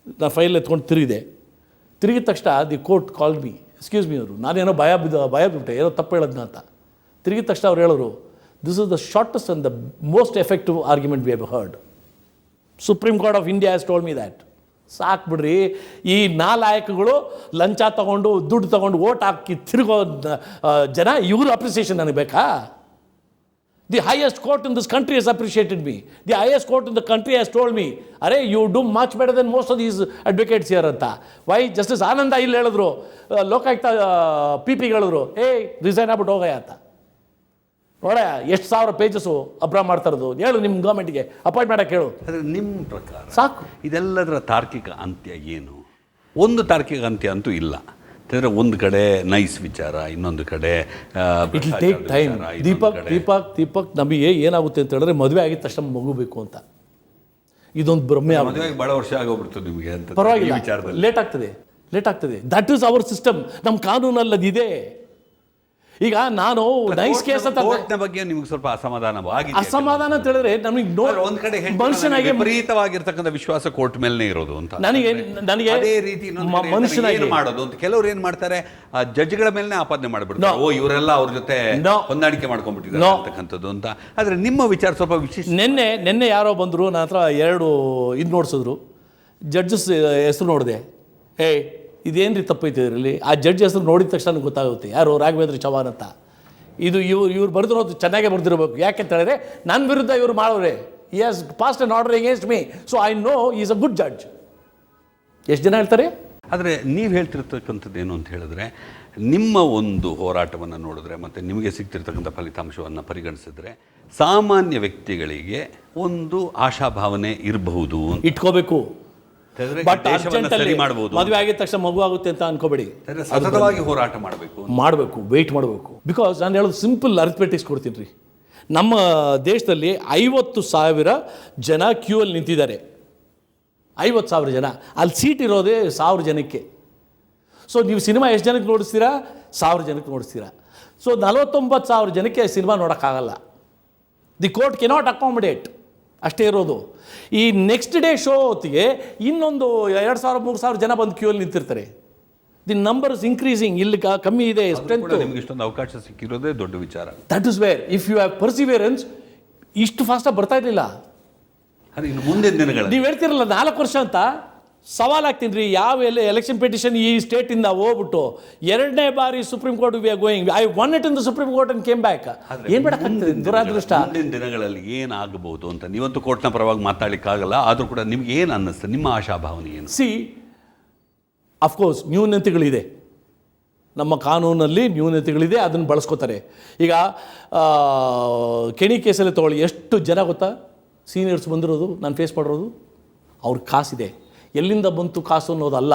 ನಾನು file ಎತ್ಕೊಂಡು ತಿರುಗಿದ ತಕ್ಷಣ the court called me. Excuse me ಅವರು, ನಾನೇನೋ ಭಯ ಬಿಟ್ಟೆ, ಏನೋ ತಪ್ಪು ಹೇಳೋದನ್ನ ಅಂತ. ತಿರುಗಿದ ತಕ್ಷಣ ಅವ್ರು ಹೇಳೋರು, this is the shortest and the most effective argument we have heard. Supreme Court of India has told me that. ಸಾಕು ಬಿಡ್ರಿ, ಈ ನಾಲಾಯಕಗಳು ಲಂಚ ತೊಗೊಂಡು ದುಡ್ಡು ತೊಗೊಂಡು ಓಟ್ ಹಾಕಿ ತಿರುಗೋ ಜನ ಇವರು ಅಪ್ರಿಸಿಯೇಷನ್ ನನಗೆ ಬೇಕಾ? The highest court in this country has appreciated me. The highest court in the country has told me, are you do much better than most of these advocates here ಅಂತ. Why Justice Ananda ಇಲ್ಲಿ ಹೇಳಿದ್ರು, Lokayukta PP ಹೇಳಿದ್ರು, resign ಆಗ್ಬಿಟ್ಟು ಹೋಗಯ್ಯ ಅಂತ. ನೋಡ ಎಷ್ಟು 1000 pages ಅಬ್ರಾಮ್ ಮಾಡ್ತಾ ಇರೋದು. ಹೇಳು ನಿಮ್ಮ ಗೌರ್ಮೆಂಟ್ಗೆ ಅಪಾಯಿಂಟ್ ಮಾಡೋಕ್ಕೆ ಹೇಳು. ಆದರೆ ನಿಮ್ಮ ಪ್ರಕಾರ ಸಾಕು. ಇದೆಲ್ಲದರ ತಾರ್ಕಿಕ ಅಂತ್ಯ ಏನು? ಒಂದು ತಾರ್ಕಿಕ ಅಂತ್ಯ ಅಂತೂ ಇಲ್ಲ. ಯಾಕಂದರೆ ಒಂದು ಕಡೆ ನೈಸ್ ವಿಚಾರ, ಇನ್ನೊಂದು ಕಡೆ it will take time. Deepak ನಮಗೆ ಏನಾಗುತ್ತೆ ಅಂತ ಹೇಳಿದ್ರೆ ಮದುವೆ ಆಗಿದ ತಕ್ಷಣ ಮಗು ಬೇಕು ಅಂತ ಇದೊಂದು ಭ್ರಮೆ. ಮದುವೆಗೆ ಭಾಳ ವರ್ಷ ಆಗೋಗ್ಬಿಡ್ತು ನಿಮಗೆ ಅಂತ. ಪರವಾಗಿಲ್ಲ, ಲೇಟ್ ಆಗ್ತದೆ. That is our system. ನಮ್ಮ ಕಾನೂನಲ್ಲಿ ಅದಿದೆ. ಈಗ ನಾನು ನೈಸ್ ಕೇಸ್ ಅಂತ ಬಗ್ಗೆ ನಿಮ್ಗೆ ಸ್ವಲ್ಪ ಅಸಮಾಧಾನ ಅಂತ ಹೇಳಿದ್ರೆ ನಮಗೆ ಒಂದ್ ಕಡೆ ಮನುಷ್ಯನಾಗಿ ವಿಪರೀತವಾಗಿರ್ತಕ್ಕಂಥ ವಿಶ್ವಾಸ ಕೋರ್ಟ್ ಮೇಲೆ ಇರೋದು ಅಂತ ನನಗೆ ಅದೇ ರೀತಿ ಮನುಷ್ಯನಾಗಿ ಮಾಡೋದು ಅಂತ. ಕೆಲವರು ಏನ್ ಮಾಡ್ತಾರೆ, ಜಡ್ಜ್ಗಳ ಮೇಲೆ ಆಪಾದನೆ ಮಾಡ್ಬಿಡ್ತಾರೆ, ಓ ಇವರೆಲ್ಲ ಅವ್ರ ಜೊತೆ ಹೊಂದಾಣಿಕೆ ಮಾಡ್ಕೊಂಡ್ಬಿಟ್ಟಿದ್ದಾರೆ ಅಂತಕ್ಕಂಥದ್ದು ಅಂತ. ಆದ್ರೆ ನಿಮ್ಮ ವಿಚಾರ ಸ್ವಲ್ಪ ವಿಶೇಷ. ನಿನ್ನೆ ಯಾರೋ ಬಂದರು ನನ್ನ ಹತ್ರ 2 ಇದು ನೋಡ್ಸಿದ್ರು. ಜಡ್ಜಸ್ ಹೆಸರು ನೋಡಿದೆ. ಇದೇನು ರೀ ತಪ್ಪೈತೆ ಇದರಲ್ಲಿ? ಆ ಜಡ್ಜ್ ಹೆಸರು ನೋಡಿದ ತಕ್ಷಣ ನನಗೆ ಗೊತ್ತಾಗುತ್ತೆ ಯಾರು ರಾಘವೇಂದ್ರ ಚವಾನ್ ಅಂತ. ಇದು ಇವ್ರು ಬರೆದಿರೋದು ಚೆನ್ನಾಗೇ ಬರೆದಿರಬೇಕು. ಯಾಕೆಂತ ಹೇಳಿದ್ರೆ ನನ್ನ ವಿರುದ್ಧ ಇವರು ಮಾಡೋರೆ. He has passed an order against me, so I know is a good judge. ಎಷ್ಟು ಜನ ಹೇಳ್ತಾರೆ? ಆದರೆ ನೀವು ಹೇಳ್ತಿರ್ತಕ್ಕಂಥದ್ದು ಏನು ಅಂತ ಹೇಳಿದ್ರೆ, ನಿಮ್ಮ ಒಂದು ಹೋರಾಟವನ್ನು ನೋಡಿದ್ರೆ ಮತ್ತು ನಿಮಗೆ ಸಿಗ್ತಿರ್ತಕ್ಕಂಥ ಫಲಿತಾಂಶವನ್ನು ಪರಿಗಣಿಸಿದ್ರೆ ಸಾಮಾನ್ಯ ವ್ಯಕ್ತಿಗಳಿಗೆ ಒಂದು ಆಶಾಭಾವನೆ ಇರಬಹುದು, ಇಟ್ಕೋಬೇಕು. ಬಟ್ ಮಾಡಬಹುದು. ಮದುವೆ ಆಗಿದ ತಕ್ಷಣ ಮಗು ಆಗುತ್ತೆ ಅಂತ ಅನ್ಕೋಬೇಡಿ. ಸತತವಾಗಿ ಹೋರಾಟ ಮಾಡಬೇಕು, ವೆಯ್ಟ್ ಮಾಡಬೇಕು. ಬಿಕಾಸ್ ನಾನು ಹೇಳೋದು ಸಿಂಪಲ್ ಅರಿಥ್ಮೆಟಿಕ್ಸ್ ಕೊಡ್ತೀನಿ ರೀ. ನಮ್ಮ ದೇಶದಲ್ಲಿ 50,000 ಜನ ಕ್ಯೂ ಅಲ್ಲಿ ನಿಂತಿದ್ದಾರೆ. 50,000 ಜನ. ಅಲ್ಲಿ ಸೀಟ್ ಇರೋದೇ 1000 ಜನಕ್ಕೆ. ಸೊ ನೀವು ಸಿನಿಮಾ ಎಷ್ಟು ಜನಕ್ಕೆ ನೋಡಿಸ್ತೀರಾ? 1000 ಜನಕ್ಕೆ ನೋಡಿಸ್ತೀರಾ. ಸೊ 49,000 ಜನಕ್ಕೆ ಸಿನಿಮಾ ನೋಡೋಕ್ಕಾಗಲ್ಲ. The court cannot accommodate. ಅಷ್ಟೇ ಇರೋದು. ಈ ನೆಕ್ಸ್ಟ್ ಡೇ ಶೋ ಹೊತ್ತಿಗೆ ಇನ್ನೊಂದು 2,000-3,000 ಜನ ಬಂದು ಕ್ಯೂ ಅಲ್ಲಿ ನಿಂತಿರ್ತಾರೆ. The number is increasing. ಇಲ್ಲಿ ಕಮ್ಮಿ ಇದೆ ಸ್ಟ್ರೆಂತ್. ನಿಮ್ಗೆ ಇಷ್ಟೊಂದು ಅವಕಾಶ ಸಿಕ್ಕಿರೋದೇ ದೊಡ್ಡ ವಿಚಾರ. That is where if you have perseverance ಇಷ್ಟು ಫಾಸ್ಟಾಗಿ ಬರ್ತಾ ಇರಲಿಲ್ಲ. ಮುಂದಿನ ದಿನಗಳು ನೀವು ಹೇಳ್ತಿರಲ್ಲ 4 ವರ್ಷ ಅಂತ. ಸವಾಲು ಹಾಕ್ತೀನಿ ರೀ, ಯಾವ ಎಲೆಕ್ಷನ್ ಪಿಟಿಷನ್ ಈ ಸ್ಟೇಟಿಂದ ಹೋಗ್ಬಿಟ್ಟು 2ನೇ ಬಾರಿ supreme court we are going, I one it in the Supreme court and came back. ಏನು ಮಾಡೋಕ್ಕಾಗ್ತದೆ? ದುರಾದೃಷ್ಟ. ಮುಂದಿನ ದಿನಗಳಲ್ಲಿ ಏನಾಗಬಹುದು ಅಂತ ನೀವಂತೂ ಕೋರ್ಟ್ನ ಪರವಾಗಿ ಮಾತಾಡಲಿಕ್ಕಾಗಲ್ಲ. ಆದರೂ ಕೂಡ ನಿಮ್ಗೆ ಏನು ಅನ್ನಿಸ್ತದೆ? ನಿಮ್ಮ ಆಶಾಭಾವನೆ ಏನು? ಅಫ್ಕೋರ್ಸ್ ನ್ಯೂನತೆಗಳಿದೆ, ನಮ್ಮ ಕಾನೂನಲ್ಲಿ ನ್ಯೂನತೆಗಳಿದೆ, ಅದನ್ನು ಬಳಸ್ಕೋತಾರೆ. ಈಗ ಕೆಣಿ ಕೇಸಲ್ಲಿ ತೊಗೊಳ್ಳಿ, ಎಷ್ಟು ಜನ ಗೊತ್ತಾ ಸೀನಿಯರ್ಸ್ ಬಂದಿರೋದು, ನಾನು ಫೇಸ್ ಮಾಡಿರೋದು. ಅವ್ರ ಕಾಸಿದೆ. ಎಲ್ಲಿಂದ ಬಂತು ಕಾಸು ಅನ್ನೋದಲ್ಲ,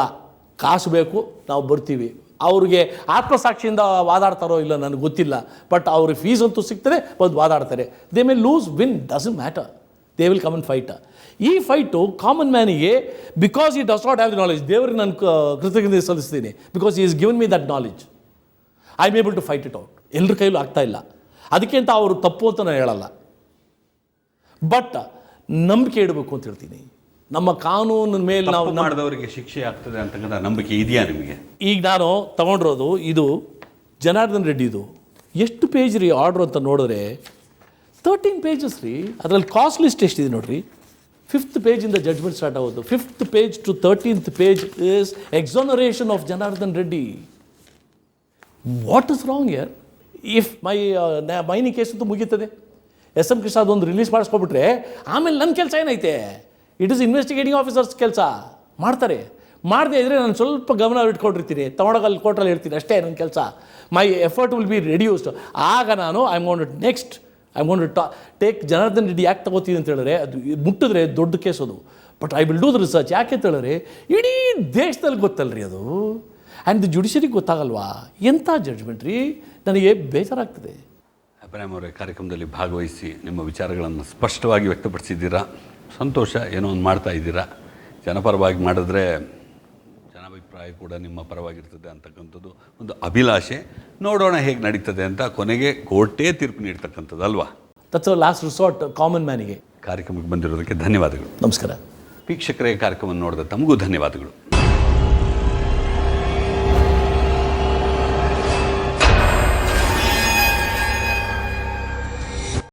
ಕಾಸು ಬೇಕು, ನಾವು ಬರ್ತೀವಿ. ಅವ್ರಿಗೆ ಆತ್ಮಸಾಕ್ಷಿಯಿಂದ ವಾದಾಡ್ತಾರೋ ಇಲ್ಲ ನನಗೆ ಗೊತ್ತಿಲ್ಲ, ಬಟ್ ಅವ್ರಿಗೆ ಫೀಸ್ ಅಂತೂ ಸಿಗ್ತದೆ, ಬಂದು ವಾದಾಡ್ತಾರೆ. They may lose win, doesn't matter, they will come and fight. ಈ ಫೈಟು ಕಾಮನ್ ಮ್ಯಾನಿಗೆ, because he does not have the knowledge, ದೇವರಿಗೆ ನಾನು ಕೃತಜ್ಞತೆ ಸಲ್ಲಿಸ್ತೀನಿ. Because he is given me that knowledge, I am able to fight it out. ಎಲ್ಲರ ಕೈಲೂ ಆಗ್ತಾ ಇಲ್ಲ. ಅದಕ್ಕೆ ಅಂತ ಅವರು ತಪ್ಪು ಅಂತ ನಾನು ಹೇಳಲ್ಲ, ಬಟ್ ನಂಬಿಕೆ ಇಡಬೇಕು ಅಂತ ಹೇಳ್ತೀನಿ. ನಮ್ಮ ಕಾನೂನಿನ ಮೇಲೆ ನಾವು ಮಾಡಿದವರಿಗೆ ಶಿಕ್ಷೆ ಆಗ್ತದೆ ಅಂತಕ್ಕಂಥ ನಂಬಿಕೆ ಇದೆಯಾ ನಿಮಗೆ? ಈಗ ನಾನು ತಗೊಂಡಿರೋದು ಇದು ಜನಾರ್ದನ್ ರೆಡ್ಡಿದು ಎಷ್ಟು ಪೇಜ್ ರೀ ಆರ್ಡ್ರ್ ಅಂತ ನೋಡಿದ್ರೆ 13 pages ರೀ. ಅದರಲ್ಲಿ ಕಾಸ್ಟ್ ಲಿಸ್ಟ್ ಎಷ್ಟಿದೆ ನೋಡಿರಿ. 5th ಪೇಜಿಂದ ಜಡ್ಜ್ಮೆಂಟ್ ಸ್ಟಾರ್ಟ್ ಆಗೋದು. 5th page to 13th page is exoneration of Janardhan Reddy. What is wrong ಯರ್? ಇಫ್ ಮೈನಿ ಕೇಸ್ ಅಂತೂ ಮುಗೀತದೆ, ಎಸ್ ಎಂ ಕೃಷ್ಣ ಅದೊಂದು ರಿಲೀಸ್ ಮಾಡಿಸ್ಕೊಬಿಟ್ರೆ ಆಮೇಲೆ ನನ್ನ ಕೆಲಸ ಏನೈತೆ? ಇಟ್ ಇಸ್ ಇನ್ವೆಸ್ಟಿಗೇಟಿಂಗ್ ಆಫೀಸರ್ಸ್ ಕೆಲಸ, ಮಾಡ್ತಾರೆ. ಮಾಡದೇ ಇದ್ದರೆ ನಾನು ಸ್ವಲ್ಪ ಗಮನ ಇಟ್ಕೊಂಡಿರ್ತೀನಿ, ತಗೊಂಡೋಗಿ ಅಲ್ಲಿ ಕೋರ್ಟಲ್ಲಿ ಇರ್ತೀನಿ, ಅಷ್ಟೇ ನನ್ನ ಕೆಲಸ. My effort will be reduced. ಆಗ ನಾನು I want to take Janardhan Reddy ಯಾಕೆ ತಗೋತೀನಿ ಅಂತ ಹೇಳಿದ್ರೆ, ಅದು ಮುಟ್ಟಿದ್ರೆ ದೊಡ್ಡ ಕೇಸ್ ಅದು. But I will do the research. ಯಾಕೆ ಅಂತ ಹೇಳಿದ್ರೆ ಇಡೀ ದೇಶದಲ್ಲಿ ಗೊತ್ತಲ್ರಿ ಅದು. ಆ್ಯಂಡ್ ದಿ ಜುಡಿಷರಿಗೆ ಗೊತ್ತಾಗಲ್ವಾ? ಎಂಥ ಜಡ್ಜ್ಮೆಂಟ್ ರೀ, ನನಗೆ ಬೇಜಾರಾಗ್ತದೆ. ಅಭಿರಾಮ್ ಅವರೇ, ಕಾರ್ಯಕ್ರಮದಲ್ಲಿ ಭಾಗವಹಿಸಿ ನಿಮ್ಮ ವಿಚಾರಗಳನ್ನು ಸ್ಪಷ್ಟವಾಗಿ ವ್ಯಕ್ತಪಡಿಸಿದ್ದೀರಾ. ಸಂತೋಷ. ಏನೋ ಒಂದು ಮಾಡ್ತಾ ಇದ್ದೀರಾ. ಜನಪರವಾಗಿ ಮಾಡಿದ್ರೆ ಜನಾಭಿಪ್ರಾಯ ಕೂಡ ನಿಮ್ಮ ಪರವಾಗಿರ್ತದೆ ಅಂತಕ್ಕಂಥದ್ದು ಒಂದು ಅಭಿಲಾಷೆ. ನೋಡೋಣ ಹೇಗೆ ನಡೀತದೆ ಅಂತ. ಕೊನೆಗೆ ಕೋರ್ಟೇ ತೀರ್ಪು ನೀಡ್ತಕ್ಕಂಥದ್ದು ಅಲ್ವಾ? ದಟ್ಸ್ ಲಾಸ್ಟ್ ರಿಸಾರ್ಟ್ ಕಾಮನ್ ಮ್ಯಾನಿಗೆ. ಕಾರ್ಯಕ್ರಮಕ್ಕೆ ಬಂದಿರೋದಕ್ಕೆ ಧನ್ಯವಾದಗಳು. ನಮಸ್ಕಾರ. ವೀಕ್ಷಕರೇ, ಕಾರ್ಯಕ್ರಮವನ್ನು ನೋಡಿದ ತಮಗೂ ಧನ್ಯವಾದಗಳು.